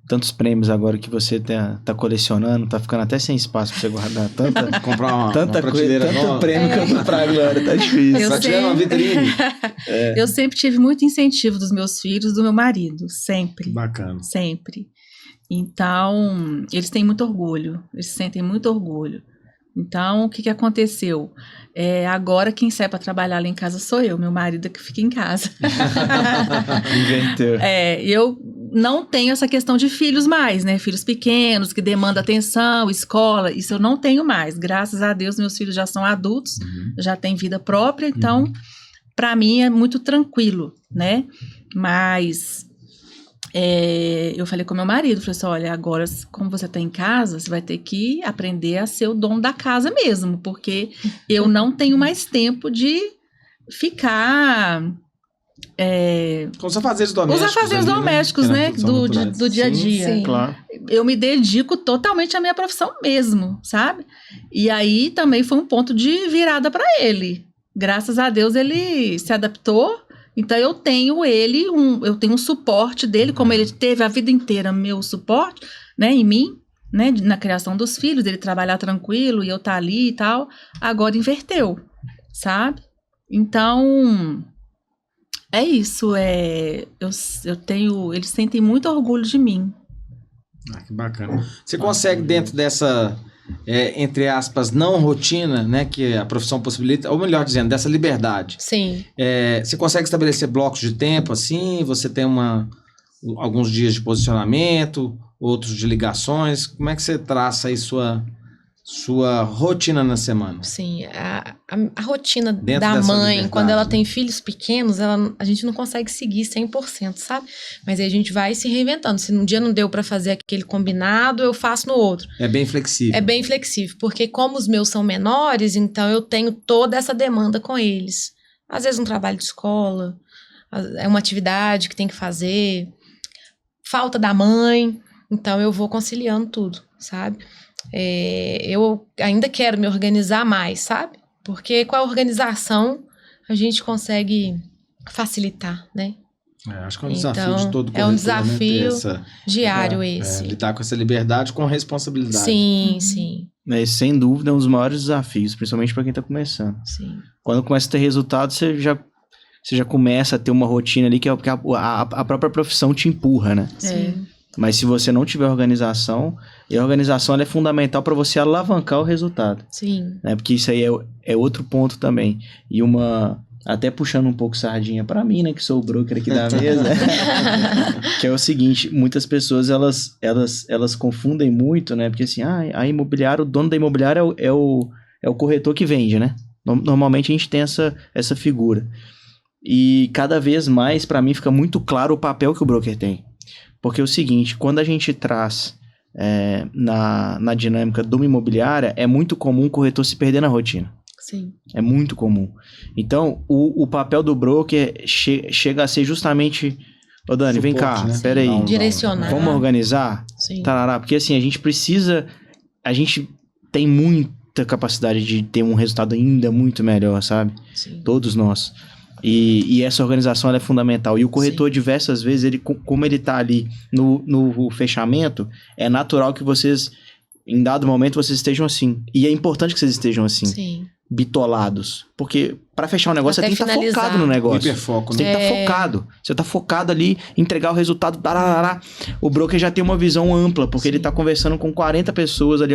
Tantos prêmios agora que você tá colecionando, tá ficando até sem espaço pra você guardar comprar uma coisa, prateleira tanto nova. prêmio que eu dou pra Glória, tá difícil. Só tiver uma vitrine. Eu sempre tive muito incentivo dos meus filhos, do meu marido, sempre. Bacana. Sempre. Então, eles têm muito orgulho, eles sentem muito orgulho. Então, o que aconteceu? Agora quem sai para trabalhar lá em casa sou eu, meu marido é que fica em casa. Inventou. Eu não tenho essa questão de filhos mais, né? Filhos pequenos, que demandam atenção, escola, isso eu não tenho mais. Graças a Deus, meus filhos já são adultos, já têm vida própria, então, para mim é muito tranquilo, né? Mas eu falei com meu marido, falei assim, olha, agora como você tá em casa, você vai ter que aprender a ser o dono da casa mesmo, porque eu não tenho mais tempo de ficar... Com os afazeres domésticos. Os afazeres domésticos, né? Do dia a dia. Sim. Claro. Eu me dedico totalmente à minha profissão mesmo, sabe? E aí também foi um ponto de virada para ele. Graças a Deus ele se adaptou. Então eu tenho eu tenho um suporte dele, como ele teve a vida inteira meu suporte, né, em mim, né, na criação dos filhos, ele trabalhar tranquilo e eu estar ali e tal. Agora inverteu, sabe? Então é isso, eu tenho, eles sentem muito orgulho de mim. Que bacana. Você consegue dentro dessa, entre aspas, não rotina, né, que a profissão possibilita, ou melhor dizendo, dessa liberdade. Sim. Você consegue estabelecer blocos de tempo assim? Você tem alguns dias de posicionamento, outros de ligações. Como é que você traça aí sua rotina na semana? Sim, a rotina Dentro da dessa mãe, liberdade, quando ela né? tem filhos pequenos, a gente não consegue seguir 100%, sabe? Mas aí a gente vai se reinventando. Se num dia não deu pra fazer aquele combinado, eu faço no outro. É bem flexível. É bem flexível, porque como os meus são menores, então eu tenho toda essa demanda com eles. Às vezes um trabalho de escola, é uma atividade que tem que fazer, falta da mãe, então eu vou conciliando tudo, sabe? Eu ainda quero me organizar mais, sabe? Porque com a organização a gente consegue facilitar, né? Acho que é um desafio Então, de todo corretor, é um né? desafio Ter essa, diário esse. lidar com essa liberdade com responsabilidade. Sim, sim, Mas, sem dúvida, é um dos maiores desafios, principalmente para quem está começando. sim. Quando começa a ter resultado, você já começa a ter uma rotina ali que a própria profissão te empurra, né? Sim. Mas se você não tiver organização, e a organização ela é fundamental para você alavancar o resultado, Sim. né? Porque isso aí é outro ponto também. E até puxando um pouco sardinha para mim, né, que sou o broker aqui da mesa, que é o seguinte, muitas pessoas elas confundem muito, né? Porque assim, a imobiliária, o dono da imobiliária é o corretor que vende, né? Normalmente a gente tem essa figura. E cada vez mais, para mim, fica muito claro o papel que o broker tem. Porque é o seguinte, quando a gente traz na dinâmica de uma imobiliária, é muito comum o corretor se perder na rotina. Sim. É muito comum. Então, o papel do broker chega a ser justamente... Ô Dani, vem cá, Suporte, né? peraí. Direcionar. Vamos organizar? Sim. Tarará, porque assim, a gente tem muita capacidade de ter um resultado ainda muito melhor, sabe? Sim. Todos nós. E essa organização ela é fundamental. E o corretor, diversas vezes, como ele tá ali no fechamento, é natural que vocês, em dado momento, vocês estejam assim. E é importante que vocês estejam assim, Sim. bitolados. Porque para fechar um negócio, Até você tem que estar finalizar. focado no O negócio. hiperfoco, Você né? tem que estar focado. Você tá focado ali, entregar o resultado. Tarará. O broker já tem uma visão ampla, porque ele tá conversando com 40 pessoas ali,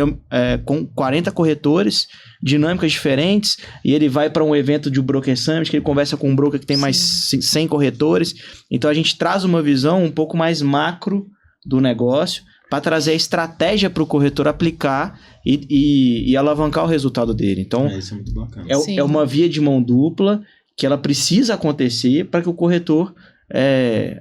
com 40 corretores, dinâmicas diferentes, e ele vai para um evento de Broker Summit, que ele conversa com um broker que tem mais 100 corretores. Então a gente traz uma visão um pouco mais macro do negócio, para trazer a estratégia para o corretor aplicar e alavancar o resultado dele. Então, Isso é muito bacana. é uma via de mão dupla que ela precisa acontecer para que o corretor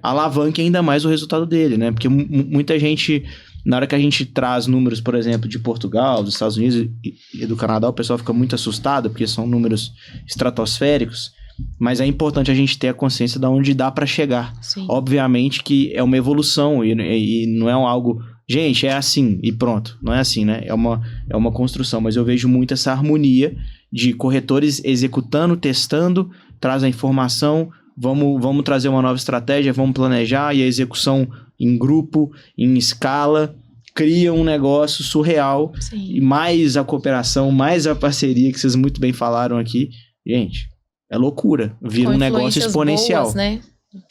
alavanque ainda mais o resultado dele, né? Porque muita gente, na hora que a gente traz números, por exemplo, de Portugal, dos Estados Unidos e do Canadá, o pessoal fica muito assustado, porque são números estratosféricos, mas é importante a gente ter a consciência de onde dá para chegar. Sim. Obviamente que é uma evolução e não é algo... Gente, é assim e pronto. Não é assim, né? É uma construção, mas eu vejo muito essa harmonia de corretores executando, testando, traz a informação, vamos trazer uma nova estratégia, vamos planejar, e a execução em grupo, em escala, cria um negócio surreal. Sim. E mais a cooperação, mais a parceria que vocês muito bem falaram aqui. Gente, é loucura. Vira Com um negócio influências exponencial. boas, né?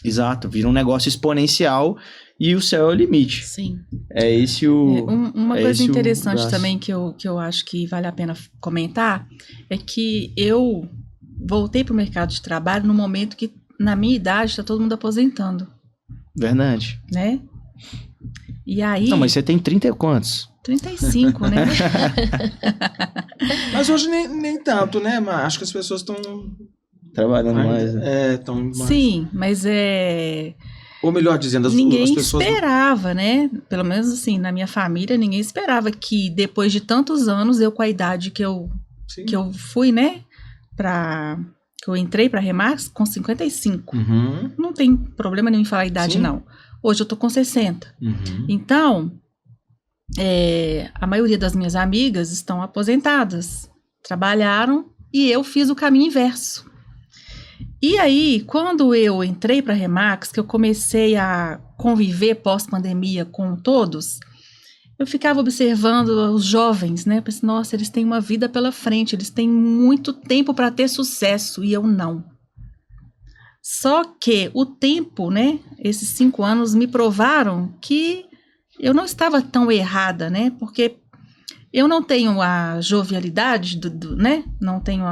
Exato, vira um negócio exponencial e o céu é o limite. Sim. É esse o... Uma é coisa esse o interessante braço. também que eu acho que vale a pena comentar é que eu voltei para o mercado de trabalho no momento que, na minha idade, está todo mundo aposentando, Verdade. né? E aí... Não, mas você tem 30 e quantos? 35, né? Mas hoje nem tanto, né? Mas acho que as pessoas estão trabalhando mais. Né? Estão mais. Sim, mas Ou melhor dizendo, ninguém as pessoas... esperava, né? Pelo menos assim, na minha família, ninguém esperava que depois de tantos anos, eu com a idade que eu fui, né? Que eu entrei pra Remax com 55. Uhum. Não tem problema nenhum em falar a idade, Sim. não. Hoje eu tô com 60. Uhum. Então, a maioria das minhas amigas estão aposentadas, trabalharam e eu fiz o caminho inverso. E aí, quando eu entrei para a Remax, que eu comecei a conviver pós-pandemia com todos, eu ficava observando os jovens, né? Pensei, nossa, eles têm uma vida pela frente, eles têm muito tempo para ter sucesso e eu não. Só que o tempo, né? Esses 5 anos me provaram que eu não estava tão errada, né? Porque eu não tenho a jovialidade, né? Não tenho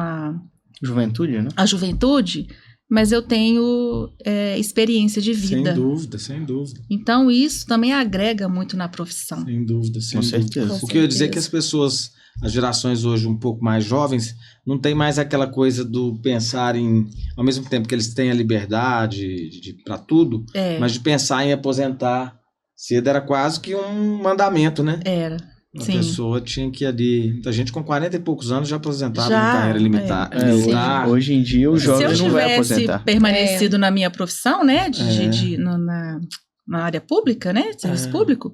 Juventude, né? a juventude, mas eu tenho experiência de vida. Sem dúvida. Então, isso também agrega muito na profissão. Sem dúvida, sem Com dúvida. certeza. O que eu ia dizer é que as pessoas, as gerações hoje um pouco mais jovens, não tem mais aquela coisa do pensar em, ao mesmo tempo que eles têm a liberdade para tudo, mas de pensar em aposentar cedo era quase que um mandamento, né? Era. A Sim. pessoa tinha que ir ali. Muita gente com 40 e poucos anos já aposentava Já, em carreira limitada. Hoje em dia o jovem Se eu não vai tivesse aposentar. permanecido na minha profissão, né, na área pública, né, serviço público,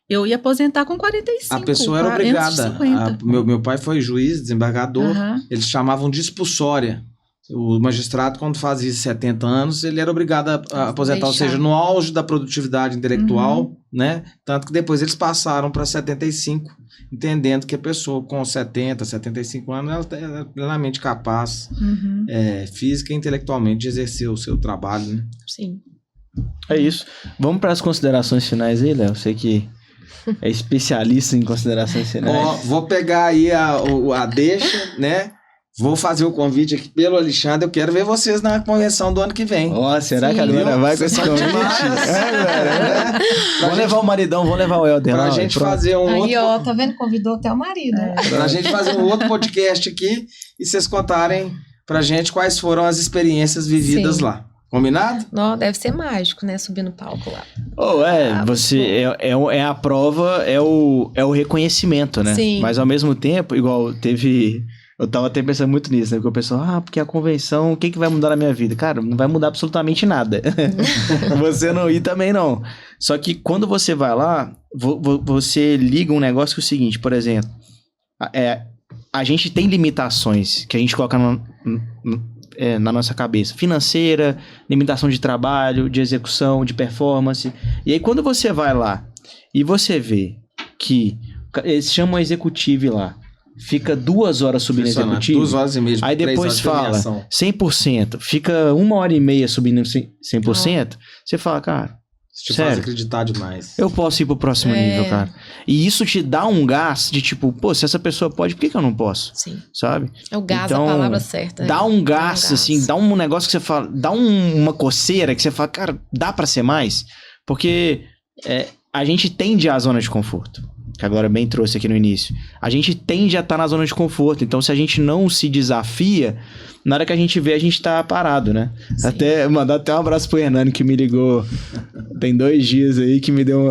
eu ia aposentar com 45. A pessoa era 40, obrigada. 50. Meu pai foi juiz, desembargador. Aham. Eles chamavam de expulsória. O magistrado, quando fazia 70 anos, ele era obrigado a aposentar, ou Deixar. seja, no auge da produtividade intelectual, né? Tanto que depois eles passaram para 75, entendendo que a pessoa com 70, 75 anos, ela é plenamente capaz, Uhum. física e intelectualmente, de exercer o seu trabalho, né? Sim. É isso. Vamos para as considerações finais aí, Léo. Você que é especialista em considerações finais. Ó, vou pegar aí a deixa, né? Vou fazer o convite aqui pelo Alexandre. Eu quero ver vocês na convenção do ano que vem. Ó, será que Sim. agora vai com Vocês esse são convite? demais. Agora. Vamos levar o maridão, vamos levar o Helder Pra lá. gente pronto. fazer um outro... Aí, ó, tá vendo? Convidou até o marido. Pra gente fazer um outro podcast aqui e vocês contarem pra gente quais foram as experiências vividas Sim. lá. Combinado? Não, deve ser mágico, né? Subir no palco lá. Você é a prova, é o reconhecimento, né? Sim. Mas ao mesmo tempo, igual teve... Eu tava até pensando muito nisso, né? Porque o pessoal, porque a convenção, o que vai mudar na minha vida? Cara, não vai mudar absolutamente nada. Você não ir também não. Só que quando você vai lá, você liga um negócio que é o seguinte, por exemplo, a gente tem limitações que a gente coloca na nossa cabeça. Financeira, limitação de trabalho, de execução, de performance. E aí quando você vai lá e você vê que eles chamam o executivo lá, fica 2 horas subindo executivo. 2 horas e meia, Aí 3 depois horas de fala premiação. 100%, fica 1h30 subindo 100%, você fala, cara, Isso te faz sério, acreditar demais. eu posso ir pro próximo nível, cara. E isso te dá um gás de tipo, pô, se essa pessoa pode, por que eu não posso? Sim. Sabe? É o gás, Então, a palavra certa. Dá um gás, assim, dá um negócio que você fala, dá uma coceira que você fala, cara, dá pra ser mais? Porque a gente tende à zona de conforto. Que a Glória bem trouxe aqui no início. A gente tende a estar na zona de conforto. Então, se a gente não se desafia, na hora que a gente vê, a gente tá parado, né? Sim. Mandar até um abraço pro Hernani, que me ligou tem 2 dias aí, que me deu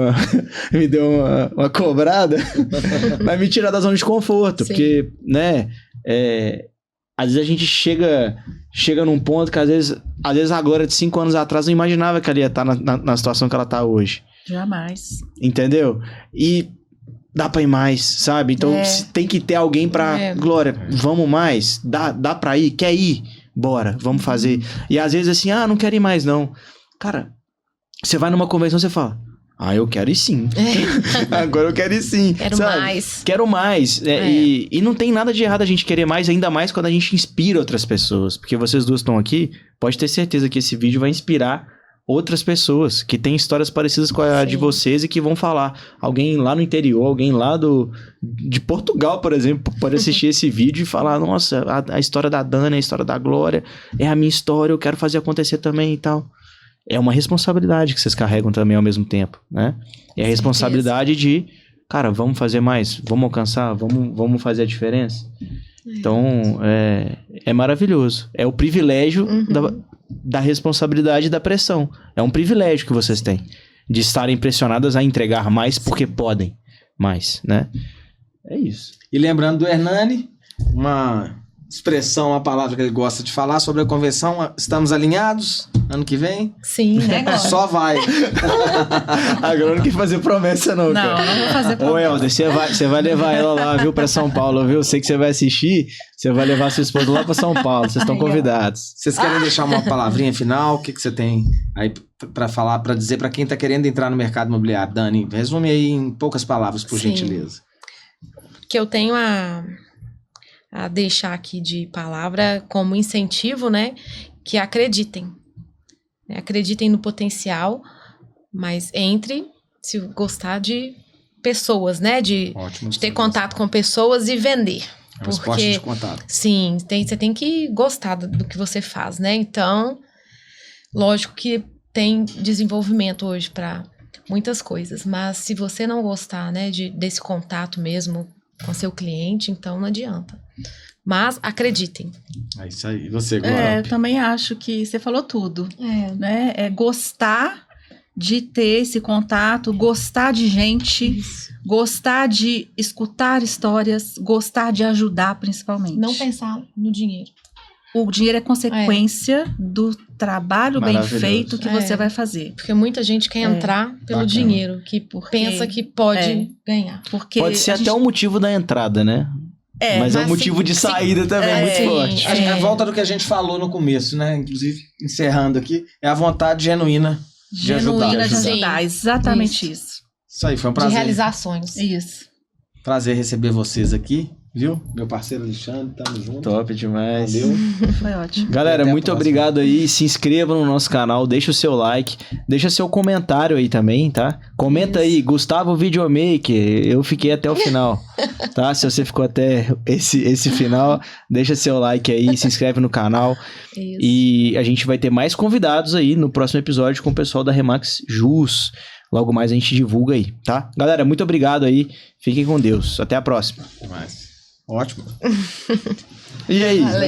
uma cobrada, mas me tirar da zona de conforto. Sim. Porque, né, às vezes a gente chega num ponto que às vezes a Glória de 5 anos atrás não imaginava que ela ia estar na situação que ela tá hoje. Jamais. Entendeu? E dá pra ir mais, sabe? Então tem que ter alguém pra... Glória, vamos mais? Dá pra ir? Quer ir? Bora, vamos fazer. E às vezes assim, não quero ir mais não. Cara, você vai numa convenção, você fala, eu quero ir sim. Agora eu quero ir sim. Quero sabe? mais. Quero mais. E não tem nada de errado a gente querer mais, ainda mais quando a gente inspira outras pessoas. Porque vocês duas estão aqui, pode ter certeza que esse vídeo vai inspirar outras pessoas que têm histórias parecidas com a de vocês e que vão falar. Alguém lá no interior, alguém lá de Portugal, por exemplo, pode assistir esse vídeo e falar, nossa, a história da Dana, a história da Glória, é a minha história, eu quero fazer acontecer também e tal. É uma responsabilidade que vocês carregam também ao mesmo tempo, né? É a responsabilidade de, cara, vamos fazer mais, vamos alcançar, vamos fazer a diferença. Então, é maravilhoso. É o privilégio da responsabilidade e da pressão. É um privilégio que vocês têm de estarem pressionadas a entregar mais porque podem mais, né? É isso. E lembrando do Hernani, uma expressão, uma palavra que ele gosta de falar sobre a convenção. Estamos alinhados? Ano que vem? Sim, negócio. Só vai. Agora não quer fazer promessa não, cara. Não vou fazer Ô, promessa. Helder, você vai levar ela lá, viu, pra São Paulo, viu? Eu sei que você vai assistir, você vai levar sua esposa lá pra São Paulo, vocês estão Aí, ó. convidados. Vocês querem deixar uma palavrinha final? O que você tem aí pra falar, pra dizer pra quem tá querendo entrar no mercado imobiliário? Dani, resume aí em poucas palavras, por Sim. gentileza. Que eu tenho a deixar aqui de palavra como incentivo, né? Que acreditem. Acreditem no potencial, mas se gostar de pessoas, né? De Ótimo. ter contato com pessoas e vender. É um esporte de contato. Sim, você tem que gostar do que você faz, né? Então, lógico que tem desenvolvimento hoje para muitas coisas, mas se você não gostar, né, desse contato mesmo com seu cliente, então não adianta. Mas acreditem. É isso aí. E você, Glória? Eu também acho que você falou tudo, né? É gostar de ter esse contato, gostar de gente, gostar de escutar histórias, gostar de ajudar principalmente. Não pensar no dinheiro. O dinheiro é consequência do trabalho bem Maravilhoso. feito que você vai fazer. Porque muita gente quer entrar pelo Bacana. dinheiro, que pensa que pode ganhar. Porque Pode ser a até gente- um motivo da entrada, né? Mas é um mas motivo de saída também muito sim, forte. Acho que a volta do que a gente falou no começo, né? Inclusive, encerrando aqui, é a vontade genuína de ajudar. genuína de Sim. ajudar. Exatamente isso. Isso aí, foi um De prazer. realizar sonhos. Isso. Prazer receber vocês aqui, viu? Meu parceiro Alexandre, tamo junto. Top demais. Valeu. Foi ótimo. Galera, Até a muito próxima. obrigado aí. Se inscreva no nosso canal, deixa o seu like, deixa seu comentário aí também, tá? Comenta aí, Gustavo Videomaker, eu fiquei até o final, tá? Se você ficou até esse final, deixa seu like aí, se inscreve no canal. Isso. E a gente vai ter mais convidados aí no próximo episódio com o pessoal da Remax Jus. Logo mais a gente divulga aí, tá? Galera, muito obrigado aí. Fiquem com Deus. Até a próxima. Demais. Ótimo. E aí? Valeu.